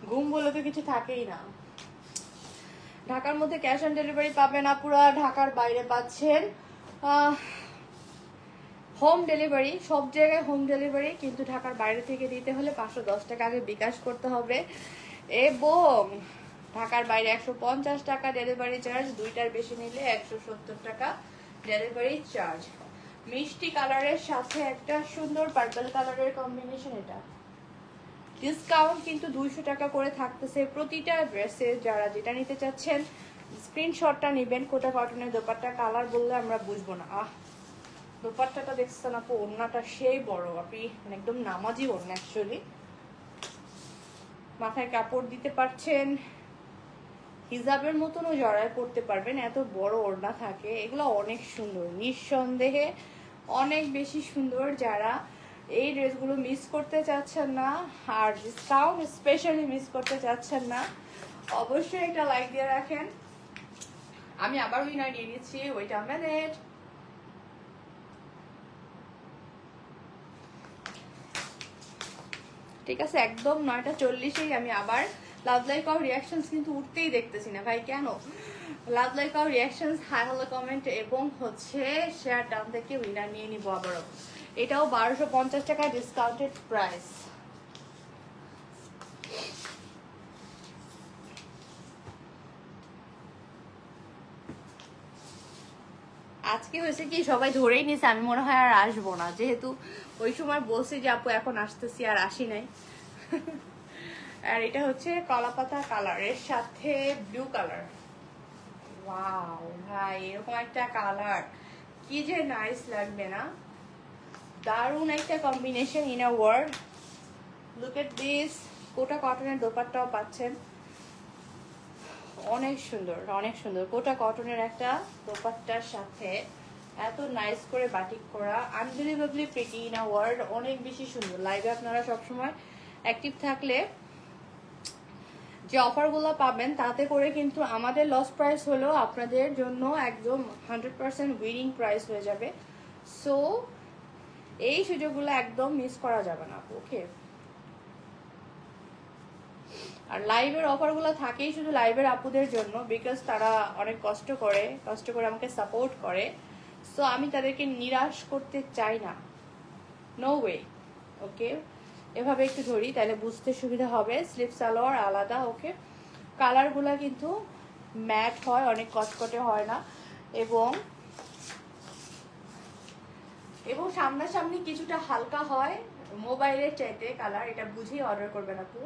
ঘুম বলে তো কিছু থাকেই না। ঢাকার মধ্যে ক্যাশ অন ডেলিভারি পাবেন আপুরা, ঢাকার বাইরে পাচ্ছেন হোম ডেলিভারি, সব জায়গায় হোম ডেলিভারি, কিন্তু ঢাকার বাইরে থেকে দিতে হলে 510 টাকা আগে বিকাশ করতে হবে, এবং ঢাকার বাইরে 150 টাকা ডেলিভারি চার্জ, 2টার বেশি নিলে 170 টাকা ডেলিভারি চার্জ। মিষ্টি কালারের সাথে একটা সুন্দর পার্পল কালারের কম্বিনেশন, এটা ডিসকাউন্ট কিন্তু 200 টাকা করে থাকতেছে প্রতিটা ড্রেসে। যারা যেটা নিতে চাচ্ছেন স্ক্রিনশটটা নেবেন। কোটা কটনের দোপাট্টা, কালার বললে আমরা বুঝবো না। দোপাট্টাটা দেখছেন আপু, ওড়নাটা সেই বড়, আপনি একদম নামাজি ওড়না, অ্যাকচুয়ালি মাথায় কাপড় দিতে পারছেন, হিজাবের মতনও জড়ায় করতে পারবেন, এত বড় ওড়না থাকে। এগুলো অনেক সুন্দর, নিঃসন্দেহে অনেক বেশি সুন্দর। যারা এই ড্রেসগুলো মিস করতে চাচ্ছেন না আর ডিসকাউন্ট স্পেশালি মিস করতে চাচ্ছেন না, অবশ্যই একটা লাইক দিয়ে রাখেন। আমি আবার উইনার নিয়ে নিচ্ছি, ওয়েট আ মিনিট। ঠিক আছে, একদম 9:40-এই আমি আবার লাভ লাইক আর রিয়াকশনস কিন্তু উঠতেই দেখতেছি না ভাই, কেন? লাভ লাইক আর রিয়াকশনস, হাই হ্যালো কমেন্ট এবং হচ্ছে শেয়ার ডাউন থেকে উইনার নিয়ে নিব আবারও। এটাও 1250 টাকা ডিসকাউন্টেড প্রাইস। আজকে হয়েছে কি, সবাই ধরেই নিছে আমি মনে হয় আর আসবো না, যেহেতু ওই সময় বলছি যে আপু এখন আসতেছি, আর আসি নাই। আর এটা হচ্ছে কলাপাতা কালারের সাথে ব্লু কালার। ওয়াও ভাই, এরকম একটা কালার কি যে নাইস লাগবে না? দারুণ একটা combination in a word. Look at this. Kota কটনের দোপাট্টাও পাচ্ছেন, অনেক সুন্দর অনেক সুন্দর। কোটা কটনের একটা দোপাট্টার সাথে এত নাইস করে বাটিক করা, unbelievably pretty in a word, অনেক বেশি সুন্দর। লাইভে আপনারা সবসময় অ্যাক্টিভ থাকলে যে অফারগুলো পাবেন তাতে করে কিন্তু আমাদের লস প্রাইস হলো আপনাদের জন্য একদম 100% উইনিং প্রাইস হয়ে যাবে। সো এই সুযোগগুলো একদম মিস করা যাবে না, ওকে? আর লাইভের অফারগুলো থাকেই শুধু লাইভের আপুদের জন্য, বিকজ তারা অনেক কষ্ট করে আমাকে সাপোর্ট করে। সো আমি তাদেরকে নিরাশ করতে চাই না, নো ওয়ে, ওকে? এভাবে একটু ধরি তাহলে বুঝতে সুবিধা হবে। স্লিপ সালোয়ার আলাদা, ওকে? কালারগুলো কিন্তু ম্যাট হয়, অনেক কটকটে হয় না, এবং সামনাসামনি কিছুটা হালকা হয় মোবাইলের চাইতে কালার। এটা বুঝেই অর্ডার করবেন আপু।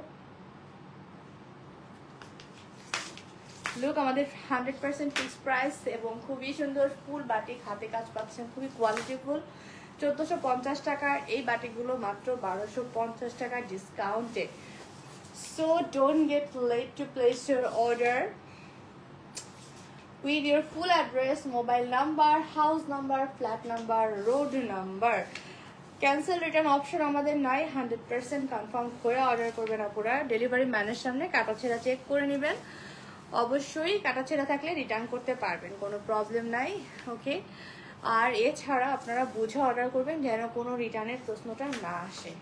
লুক আমাদের 100% ফিক্স প্রাইস এবং খুবই সুন্দর ফুল বাটিক হাতে কাজ পাচ্ছেন, খুবই কোয়ালিটিফুল। 1450 টাকার এই বাটিকগুলো মাত্র 1250 টাকা ডিসকাউন্টে। So don't get late to place your order with your full address, mobile number, house number, flat number, road number. Cancel return option আমাদের নাই, 100% কনফার্ম করে অর্ডার করবেন আপনারা। ডেলিভারি ম্যানের সামনে কাটাছেঁড়া চেক করে নেবেন, অবশ্যই কাটাছেঁড়া থাকলে রিটার্ন করতে পারবেন, কোনো প্রবলেম নাই, ওকে? আর এছাড়া আপনারা বুঝে অর্ডার করবেন যেন কোনো রিটার্নের প্রশ্নটা না আসে।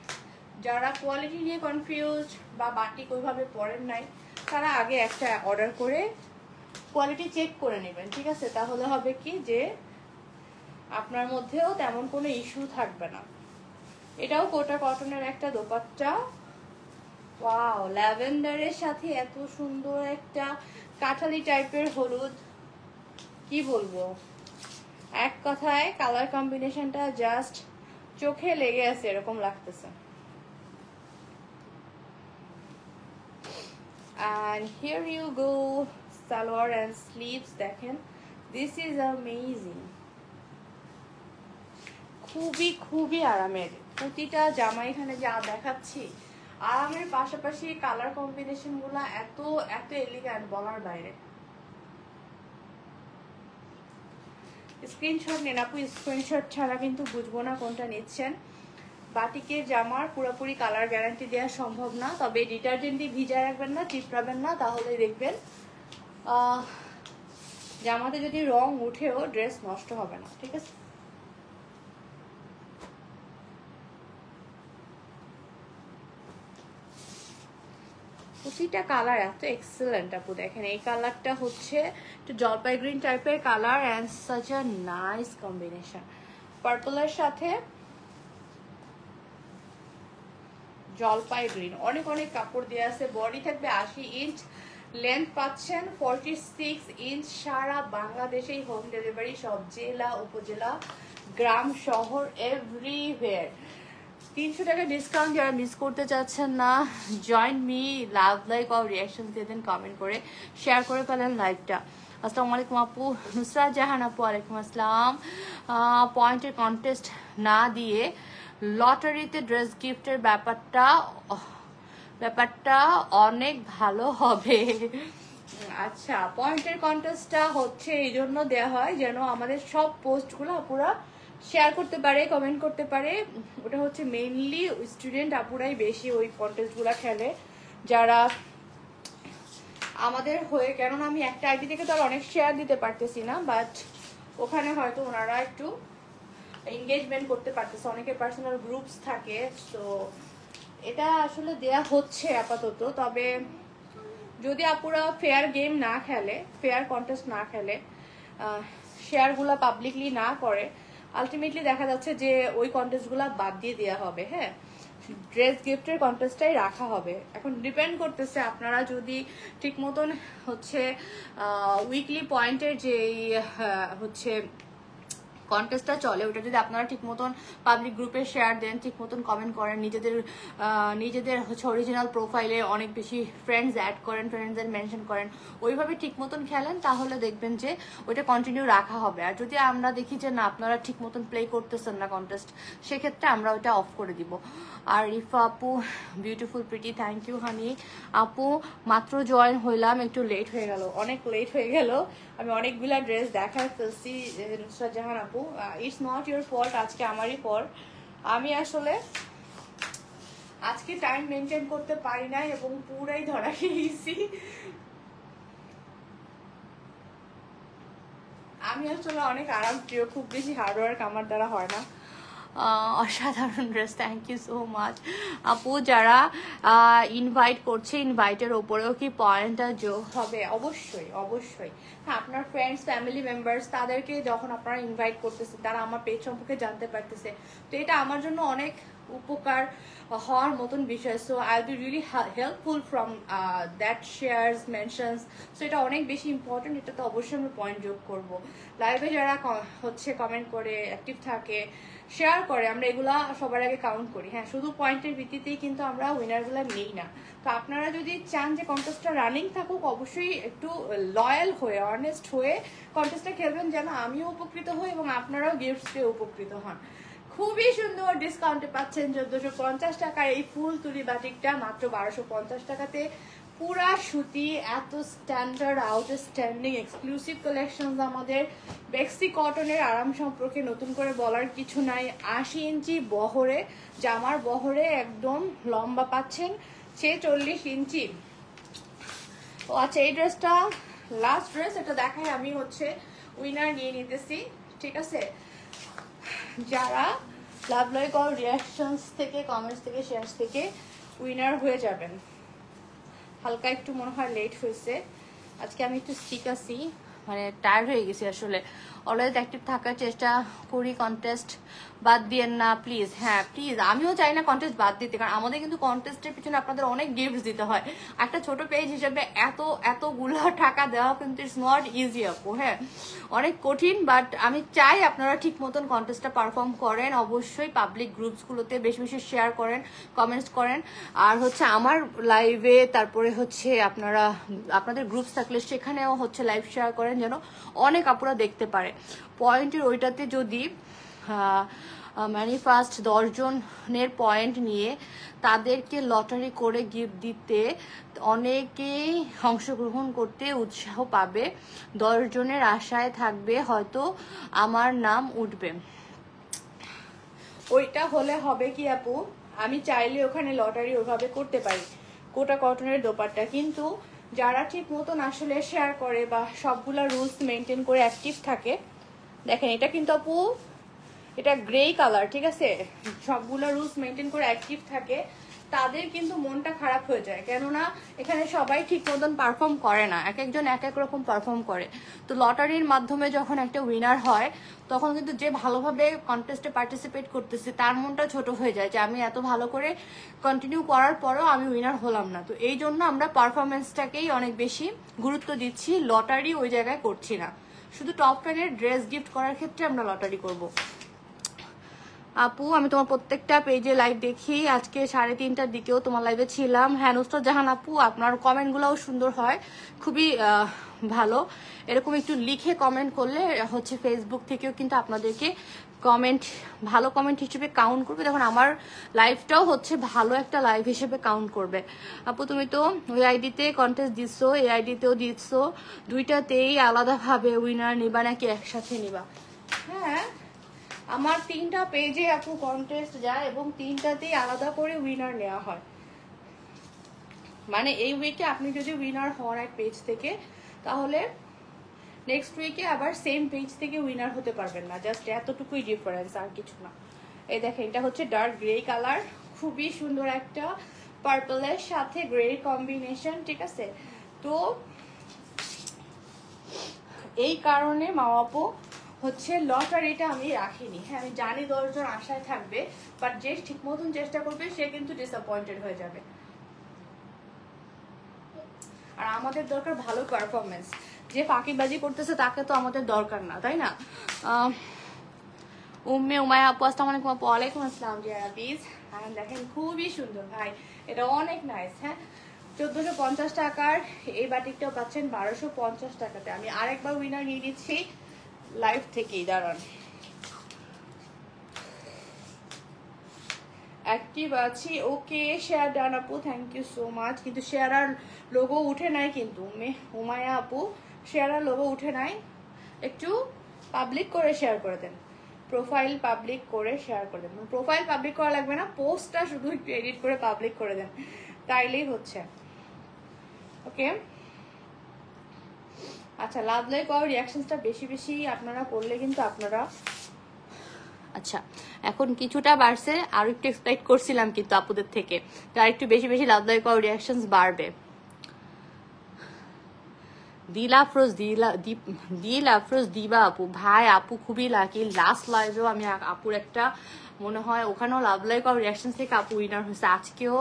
যারা কোয়ালিটি নিয়ে কনফিউজ বা বাটিক ওইভাবে পড়েন নাই, তারা আগে একটা অর্ডার করে কোয়ালিটি চেক করে নেবেন, ঠিক আছে? তাহলে হবে কি যে আপনার মধ্যেও তেমন কোনো ইস্যু থাকবে না। এটাও কোটা কটনের একটা দোপাট্টা। ওয়াও, ল্যাভেন্ডারের সাথে এত সুন্দর একটা কাঠালি টাইপের হলুদ, কি বলবো, এক কথায় কালার কম্বিনেশনটা জাস্ট চোখে লেগে আছে এরকম লাগতেছে। and here you go, salwar and sleeves দেখেন, this is amazing, খুবই খুবই আরামের। প্রতিটা জামা এখানে যা দেখাচ্ছি আরামের পাশাপাশি কালার কম্বিনেশন গুলা এত এত এলিগ্যান্ট, বলার বাইরে। স্ক্রিনশট নেন আপু, স্ক্রিনশট ছাড়া কিন্তু বুঝবো না কোনটা নিচ্ছেন। বাটিকের জামার পুরোপুরি কালার গ্যারান্টি দেওয়া সম্ভব না, তবে ডিটারজেন্ট দিয়ে ভিজায় রাখবেন না, চিপড়াবেন না, তাহলে দেখবেন জামাতে যদি রং উঠেও ড্রেস নষ্ট হবে না, ঠিক আছে? প্রতিটা কালার এত এক্সেলেন্ট আপু। দেখেন এই কালারটা হচ্ছে একটু জলপাই গ্রিন টাইপের colour and such a nice combination. পার্পলের সাথে জলপাই গ্রিন, অনেক অনেক কাপড় দেওয়া আছে। বডি থাকবে 80 ইঞ্চ, লেন্থ পাচ্ছেন 46 ইঞ্চ। সারা বাংলাদেশেই হোম ডেলিভারি, সব জেলা উপজেলা গ্রাম শহর এভরিওয়্যার। 300 টাকা ডিসকাউন্ট যারা মিস করতে চাচ্ছেন না, জয়েন মি, লাভ লাইক আর রিয়াকশন দিয়ে দেন কমেন্ট করে, শেয়ার করে ফেলেন লাইভটা। আসসালামু আলাইকুম আপু। নুসরাত জাহান আপু, ওয়ালাইকুম আসসালাম। পয়েন্টের কন্টেস্ট না দিয়ে লটারিতে ড্রেস গিফটের ব্যাপারটা অনেক ভালো হবে। আচ্ছা, পয়েন্টের কন্টেস্টটা হচ্ছে এই জন্য দেওয়া হয় যেন আমাদের সব পোস্টগুলো আপুরা শেয়ার করতে পারে, কমেন্ট করতে পারে। ওটা হচ্ছে মেইনলি স্টুডেন্ট আপুরাই বেশি ওই কন্টেস্টগুলো খেলে, যারা আমাদের হয়ে। কেননা আমি একটা আইডি থেকে তো আর অনেক শেয়ার দিতে পারতেছি না, বাট ওখানে হয়তো ওনারা একটু এনগেজমেন্ট করতে পারতেছে। অনেকের পার্সোনাল গ্রুপস থাকে, তো এটা আসলে দেয়া হচ্ছে আপাতত, তবে যদি আপুরা ফেয়ার গেম না খেলে, ফেয়ার কন্টেস্ট না খেলে, শেয়ারগুলো পাবলিকলি না করে, আলটিমেটলি দেখা যাচ্ছে যে ওই কন্টেস্টগুলো বাদ দিয়ে দেওয়া হবে। হ্যাঁ, ড্রেস গিফটের কন্টেস্টটাই রাখা হবে। এখন ডিপেন্ড করতেছে আপনারা যদি ঠিক মতন হচ্ছে উইকলি পয়েন্টের যে হচ্ছে কন্টেস্টটা চলে, ওটা যদি আপনারা ঠিক মতন পাবলিক গ্রুপে শেয়ার দেন, ঠিক মতন কমেন্ট করেন, নিজেদের হচ্ছে অরিজিনাল প্রোফাইলে অনেক বেশি ফ্রেন্ডস অ্যাড করেন, ফ্রেন্ডসদের মেনশন করেন, ওইভাবে ঠিক মতন খেলেন, তাহলে দেখবেন যে ওইটা কন্টিনিউ রাখা হবে। আর যদি আমরা দেখি যে না আপনারা ঠিক মতন প্লে করতেছেন না কন্টেস্ট, সেক্ষেত্রে আমরা ওইটা অফ করে দিব। আর রিফা আপু beautiful pretty, thank you honey. আপু মাত্র জয়েন হইলাম, একটু লেট হয়ে গেল, অনেক লেট হয়ে গেল, আমি অনেকগুলা ড্রেস দেখায় ফেলছি। নুসরাত জাহান আপু, ইটস নট ইউর ফল্ট, আজকে আমারই ফল্ট। আমি আসলে আজকে টাইম মেনটেন করতে পারি নাই এবং পুরাই ধরা খেয়েছি। আমি আসলে অনেক আরাম প্রিয়, খুব বেশি হার্ডওয়ার্ক আমার দ্বারা হয় না। অসাধারণ dress, thank you so much আপু। যারা ইনভাইট করছে, ইনভাইটের ওপরেও কি পয়েন্টটা যোগ হবে? অবশ্যই অবশ্যই। হ্যাঁ, আপনার ফ্রেন্ডস, ফ্যামিলি মেম্বার্স, তাদেরকে যখন আপনারা ইনভাইট করতেছেন, তারা আমার পেজ সম্পর্কে জানতে পারতেছে, তো এটা আমার জন্য অনেক উপকার হওয়ার মতন বিষয়। So I will be really helpful from that shares, mentions. So এটা অনেক বেশি ইম্পর্টেন্ট, এটা তো অবশ্যই আমরা পয়েন্ট যোগ করবো। লাইভে যারা হচ্ছে কমেন্ট করে, অ্যাক্টিভ থাকে, শেয়ার করে, আমরা এগুলা সবার আগে কাউন্ট করি। হ্যাঁ, শুধু পয়েন্টের ভিত্তিতেই কিন্তু আমরা উইনারগুলো নেই না। তো আপনারা যদি চান যে কন্টেস্টটা রানিং থাকুক, অবশ্যই একটু লয়াল হয়ে, অনেস্ট হয়ে কন্টেস্টটা খেলবেন, যেন আমিও উপকৃত হই এবং আপনারাও গিফটস পেয়ে উপকৃত হন। খুবই সুন্দর ডিসকাউন্টে পাচ্ছেন 1450 টাকার এই ফুল তুলি বাটিকটা মাত্র 1250 টাকাতে। পুরা সুতি, এত স্ট্যান্ডার্ড, আউটস্ট্যান্ডিং এক্সক্লুসিভ কালেকশন আমাদের। বেক্সি কটনের আরাম সম্পর্কে নতুন করে বলার কিছু নাই। 80 ইঞ্চি বহরে, জামার বহরে একদম লম্বা পাচ্ছেন 46 ইঞ্চি। ও আচ্ছা, এই ড্রেসটা লাস্ট ড্রেস, এটা দেখায় আমি হচ্ছে উইনার নিয়ে নিতেছি, ঠিক আছে? যারা লাভ লাইক অল রিয়াকশনস থেকে, কমেন্টস থেকে, শেয়ারস থেকে উইনার হয়ে যাবেন। হালকা একটু মনে হয় লেট হয়েছে, আজকে আমি একটু সিক আছি, মানে টায়ার্ড হয়ে গেছি আসলে। অলওয়েজ অ্যাক্টিভ থাকার চেষ্টা করি, কন্টেস্ট বাদ দিয়েন না প্লিজ। হ্যাঁ প্লিজ, আমিও চাই না কন্টেস্ট বাদ দিতে, কারণ আমাদের কিন্তু কন্টেস্টের পিছনে আপনাদের অনেক গিফট দিতে হয়। একটা ছোট পেজ হিসেবে এতগুলো টাকা দেওয়া কিন্তু ইটস নট ইজি আপু। হ্যাঁ, অনেক কঠিন, বাট আমি চাই আপনারা ঠিক মতন কন্টেস্টটা পারফর্ম করেন। অবশ্যই পাবলিক গ্রুপসগুলোতে বেশি বেশি শেয়ার করেন, কমেন্টস করেন, আর হচ্ছে আমার লাইভে, তারপরে হচ্ছে আপনাদের গ্রুপস থাকলে সেখানেও হচ্ছে লাইভ শেয়ার করেন, যেন অনেক আপুরা দেখতে পারে। পয়েন্টের ওইটাতে যদি ফার্স্ট 10 জনের পয়েন্ট নিয়ে তাদেরকে লটারি করে গিফট দিতে অনেকেই অংশগ্রহণ করতে উৎসাহ পাবে। 10 জনের আশায় থাকবে হয়তো আমার নাম উঠবে। ওইটা হলে হবে কি আপু, আমি চাইলে ওখানে লটারি ওইভাবে করতে পারি, কোটা কটনের দোপাট্টা। কিন্তু যারা ঠিক মতন আসলে শেয়ার করে বা সবগুলা রুলস মেনটেন করে অ্যাক্টিভ থাকে, দেখেন এটা কিন্তু আপু, এটা গ্রে কালার, ঠিক আছে? সবগুলো রুলস মেনটেন করে অ্যাক্টিভ থাকে, তাদের কিন্তু মনটা খারাপ হয়ে যায়, কেননা এখানে সবাই ঠিক মতন পারফর্ম করে না, এক একজন এক এক রকম পারফর্ম করে। তো লটারির মাধ্যমে যখন একটা উইনার হয়, তখন কিন্তু যে ভালোভাবে কন্টেস্টে পার্টিসিপেট করতেছে তার মনটা ছোট হয়ে যায়, যে আমি এত ভালো করে কন্টিনিউ করার পরেও আমি উইনার হলাম না। তো এই জন্য আমরা পারফরমেন্সটাকেই অনেক বেশি গুরুত্ব দিচ্ছি, লটারি ওই জায়গায় করছি না। শুধু টপ 10 এর ড্রেস গিফট করার ক্ষেত্রে আমরা লটারি করব। আপু আমি তোমার প্রত্যেকটা পেজে লাইভ দেখি, আজকে 3:30টার দিকেও তোমার লাইভে ছিলাম। হ্যাঁ নুসরাত জাহান আপু, আপনার কমেন্টগুলোও সুন্দর হয়, খুবই ভালো। এরকম একটু লিখে কমেন্ট করলে হচ্ছে ফেসবুক থেকেও কিন্তু আপনাদেরকে কমেন্ট, ভালো কমেন্ট হিসেবে কাউন্ট করবে, তখন আমার লাইভটাও হচ্ছে ভালো একটা লাইভ হিসেবে কাউন্ট করবে। আপু তুমি তো ওই আইডিতে কন্টেস্ট দিচ্ছ, এই আইডিতেও দিচ্ছ, দুইটাতেই আলাদাভাবে উইনার নিবা নাকি একসাথে নিবা? হ্যাঁ, আমার 3টা পেজে আপু কন্টেস্ট যায় এবং 3টাতেই আলাদা করে উইনার নেওয়া হয়। মানে এই উইকে আপনি যদি উইনার হন এক পেজ থেকে, তাহলে নেক্সট উইকে আবার সেম পেজ থেকে উইনার হতে পারবেন না, জাস্ট এতটুকুই ডিফারেন্স, আর কিছু না। এই দেখেন, এটা হচ্ছে ডার্ক গ্রে কালার, খুবই সুন্দর একটা পার্পলের সাথে গ্রে কম্বিনেশন, ঠিক আছে। তো এই কারণে মাওয়াপো হচ্ছে লটারিটা আমি রাখিনি। হ্যাঁ আমি জানি 10 জন আশায় থাকবে, বাট যে ঠিক মতন চেষ্টা করবে সে কিন্তু ডিসঅ্যাপয়েন্টেড হয়ে যাবে। আর আমাদের দরকার ভালো পারফরমেন্স। যে ফাঁকিবাজি করতেছে তাকে তো আমাদের দরকার না, তাই না? উম্মে উমায়া আপু আসসালামু আলাইকুম আপু। ওয়ালাইকুম আসসালাম জিয়া প্লিজ। দেখেন খুবই সুন্দর ভাই, এটা অনেক নাইস। হ্যাঁ 1450 টাকার এই বাটিকটাও পাচ্ছেন 1250 টাকাতে। আমি আরেকবার উইনার নিয়ে নিচ্ছি লাইভ থেকেই, দাঁড়ান। অ্যাক্টিভ আছি, ওকে শেয়ার ডান আপু, থ্যাংক ইউ সো মাচ। কিন্তু শেয়ার আর লোগো উঠে নাই কিন্তু উমায়া আপু, শেয়ার আর লোগো উঠে নাই। একটু পাবলিক করে শেয়ার করে দেন, প্রোফাইল পাবলিক করে শেয়ার করে দেন। প্রোফাইল পাবলিক করা লাগবে না, পোস্টটা শুধু একটু এডিট করে পাবলিক করে দেন, তাইলেই হচ্ছে। ওকে আচ্ছা, লাভ লাইক আর রিয়াকশনসটা বেশি বেশি আপনারা করলে কিন্তু আপনারা, আচ্ছা এখন কিছুটা বাড়ছে, আর একটু এক্সপেক্ট করছিলাম কিন্তু আপুদের থেকে, আর একটু বেশি বেশি লাভ লাইক আর রিয়াকশনস বাড়বে। দিবা আপু, ভাই আপু খুবই লাকি। লাস্ট লাইভেও আমি আপুর একটা মনে হয় ওখানেও লাভ লাইক আর রিয়াকশন থেকে আপু উইনার হয়েছে, আজকেও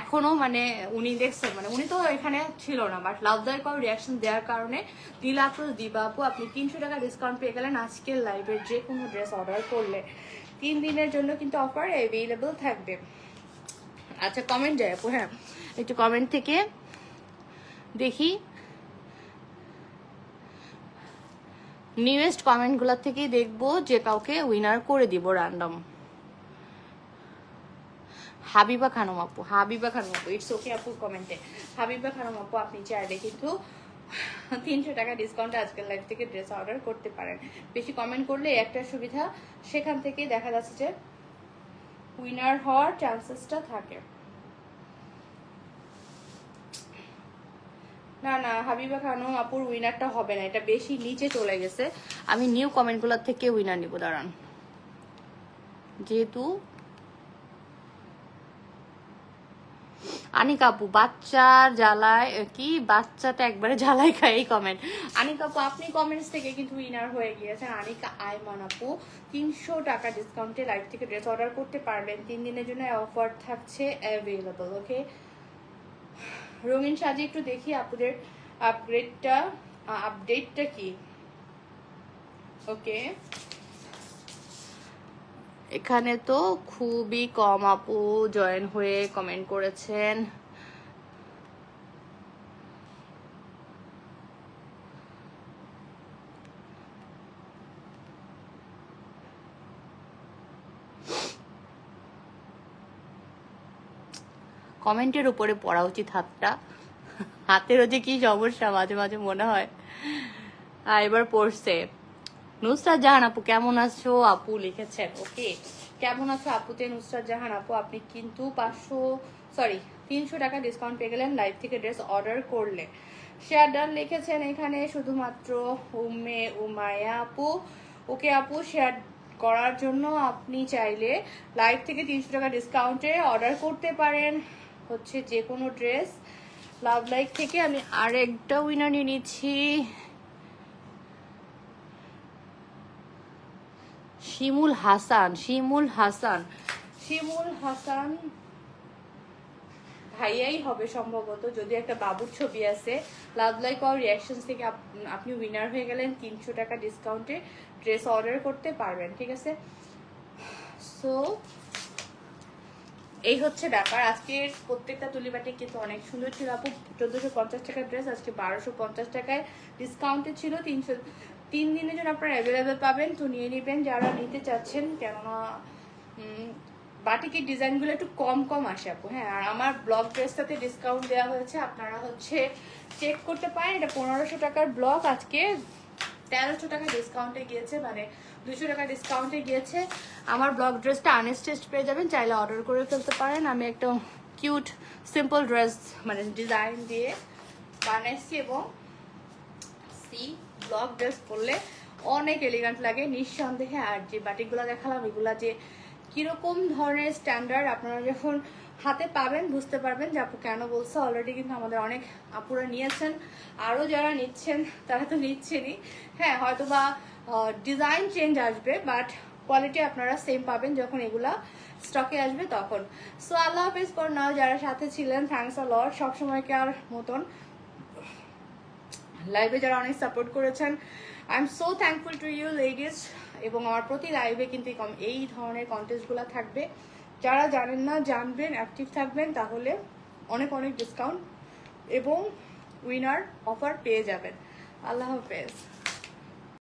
এখনো মানে উনি দেখছেন, মানে উনি তো এখানে ছিল না, বাট লাভ লাইক আর রিয়াকশন দেওয়ার কারণে দিবা আপু আপনি 300 টাকা ডিসকাউন্ট পেয়ে গেলেন আজকের লাইভের যে কোনো ড্রেস অর্ডার করলে। 3 দিনের জন্য কিন্তু অফার অ্যাভেলেবল থাকবে। আচ্ছা কমেন্ট যায় আপু, হ্যাঁ একটু কমেন্ট থেকে দেখি, নিউয়েস্ট কমেন্টগুলোর থেকেই দেখবো যে কাউকে উইনার করে দিব র্যান্ডম। হাবিবা খানম আপু, ইটস ওকে আপু কমেন্টে হাবিবা খানম আপু, আপনি চাইলে কিন্তু 300 টাকা ডিসকাউন্টে আজকের লাইভ থেকে ড্রেস অর্ডার করতে পারেন। বেশি কমেন্ট করলে একটা সুবিধা, সেখান থেকে দেখা যাচ্ছে যে উইনার হওয়ার চান্সেসটা থাকে। না না হাবিবা খানম আপুর উইনারটা হবে না, এটা বেশি নিচে চলে গেছে। আমি নিউ কমেন্টগুলোর থেকে উইনার নিব, দাঁড়ান। যেহেতু আনিকা আপু বাচ্চার জ্বালায় কি, বাচ্চাটা একবারে জ্বালায় খায় এই কমেন্ট। আনিকা আপু আপনি কমেন্টস থেকে কিন্তু উইনার হয়ে গিয়েছেন। আনিকা আইমান আপু 300 টাকা ডিসকাউন্টে লাইভ থেকে ড্রেস অর্ডার করতে পারবেন, 3 দিনের জন্য অফার থাকছে অ্যাভেলেবল। ওকে রঙিন সাজি একটু দেখি আপুদের আপডেটটা কি। ওকে এখানে তো খুবই কম আপু জয়েন হয়ে কমেন্ট করেছেন। কমেন্টের উপরে পড়া উচিত হাতটা, হাতেরও যে কি সমস্যা মাঝে মাঝে মনে হয়। এবার পড়ছে নুসরাত জাহান আপু, কেমন আছো আপু লিখেছেন। ওকে কেমন আছো আপুতে নুসরাত জাহান আপু, আপনি কিন্তু 300 টাকা ডিসকাউন্ট পেয়ে গেলেন লাইভ থেকে ড্রেস অর্ডার করলে। শেয়ার ডান লিখেছেন এখানে শুধুমাত্র উম্মে উমায়া আপু। ওকে আপু শেয়ার করার জন্য আপনি চাইলে লাইভ থেকে 300 টাকা ডিসকাউন্টে অর্ডার করতে পারেন হচ্ছে যে কোনো ড্রেস লাভ লাইক থেকে। আমি আরেকটা উইনার নিয়ে নিচ্ছি, শিমুল হাসান ভাইয়াই হবে সম্ভবত, যদি একটা বাবুর ছবি আছে। লাভ লাইক আর রিয়াকশন থেকে আপনি উইনার হয়ে গেলেন, 300 টাকা ডিসকাউন্টে ড্রেস অর্ডার করতে পারবেন, ঠিক আছে। সো এই হচ্ছে ব্যাপার। আজকের প্রত্যেকটা তুলিবাটি কিন্তু অনেক সুন্দর ছিল আপু। 1450 টাকার ড্রেস আজকে 1250 টাকায় ডিসকাউন্টে ছিল। 3 দিনের জন্য আপনারা অ্যাভেলেবেল পাবেন, তো নিয়ে নেবেন যারা নিতে চাচ্ছেন, কেননা বাটিকের ডিজাইনগুলো একটু কম কম আসে আপু। হ্যাঁ আর আমার ব্লক ড্রেসটাতে ডিসকাউন্ট দেওয়া হয়েছে, আপনারা হচ্ছে চেক করতে পারেন। এটা 1500 টাকার ব্লক, আজকে 1300 টাকা ডিসকাউন্টে গিয়েছে, মানে 200 টাকা ডিসকাউন্টে গিয়েছে। আমার ব্লক ড্রেসটা আনস্টিচড পেয়ে যাবেন, চাইলে অর্ডার করে ফেলতে পারেন। আমি একটা কিউট সিম্পল ড্রেস মানে ডিজাইন দিয়ে বানাইছি, এবং ব্লক ড্রেস পরলে অনেক এলিগেন্ট লাগে নিঃসন্দেহে। আর যে বাটিকগুলো দেখালাম এগুলা যে কীরকম ধরনের স্ট্যান্ডার্ড আপনারা যখন হাতে পাবেন বুঝতে পারবেন যে আপু কেন বলছে। অলরেডি কিন্তু আমাদের অনেক আপুরা নিয়েছেন, আরও যারা নিচ্ছেন তারা তো নিচ্ছেনই। হ্যাঁ, হয়তো বা ডিজাইন চেঞ্জ আসবে, বাট কোয়ালিটি আপনারা সেম পাবেন যখন এগুলা স্টকে আসবে তখন। So Allah Hafiz for now. যারা সাথে ছিলেন থ্যাংকস আ লট, সবসময়কার মতন লাইভে যারা অনেক সাপোর্ট করেছেন, I am so thankful to you ladies. এবং আমার প্রতি লাইভে কিন্তু এই ধরনের কন্টেস্টগুলো থাকবে। যারা জানেন না জানবেন, অ্যাক্টিভ থাকবেন, তাহলে অনেক অনেক ডিসকাউন্ট এবং উইনার অফার পেয়ে যাবেন। আল্লাহ হাফেজ।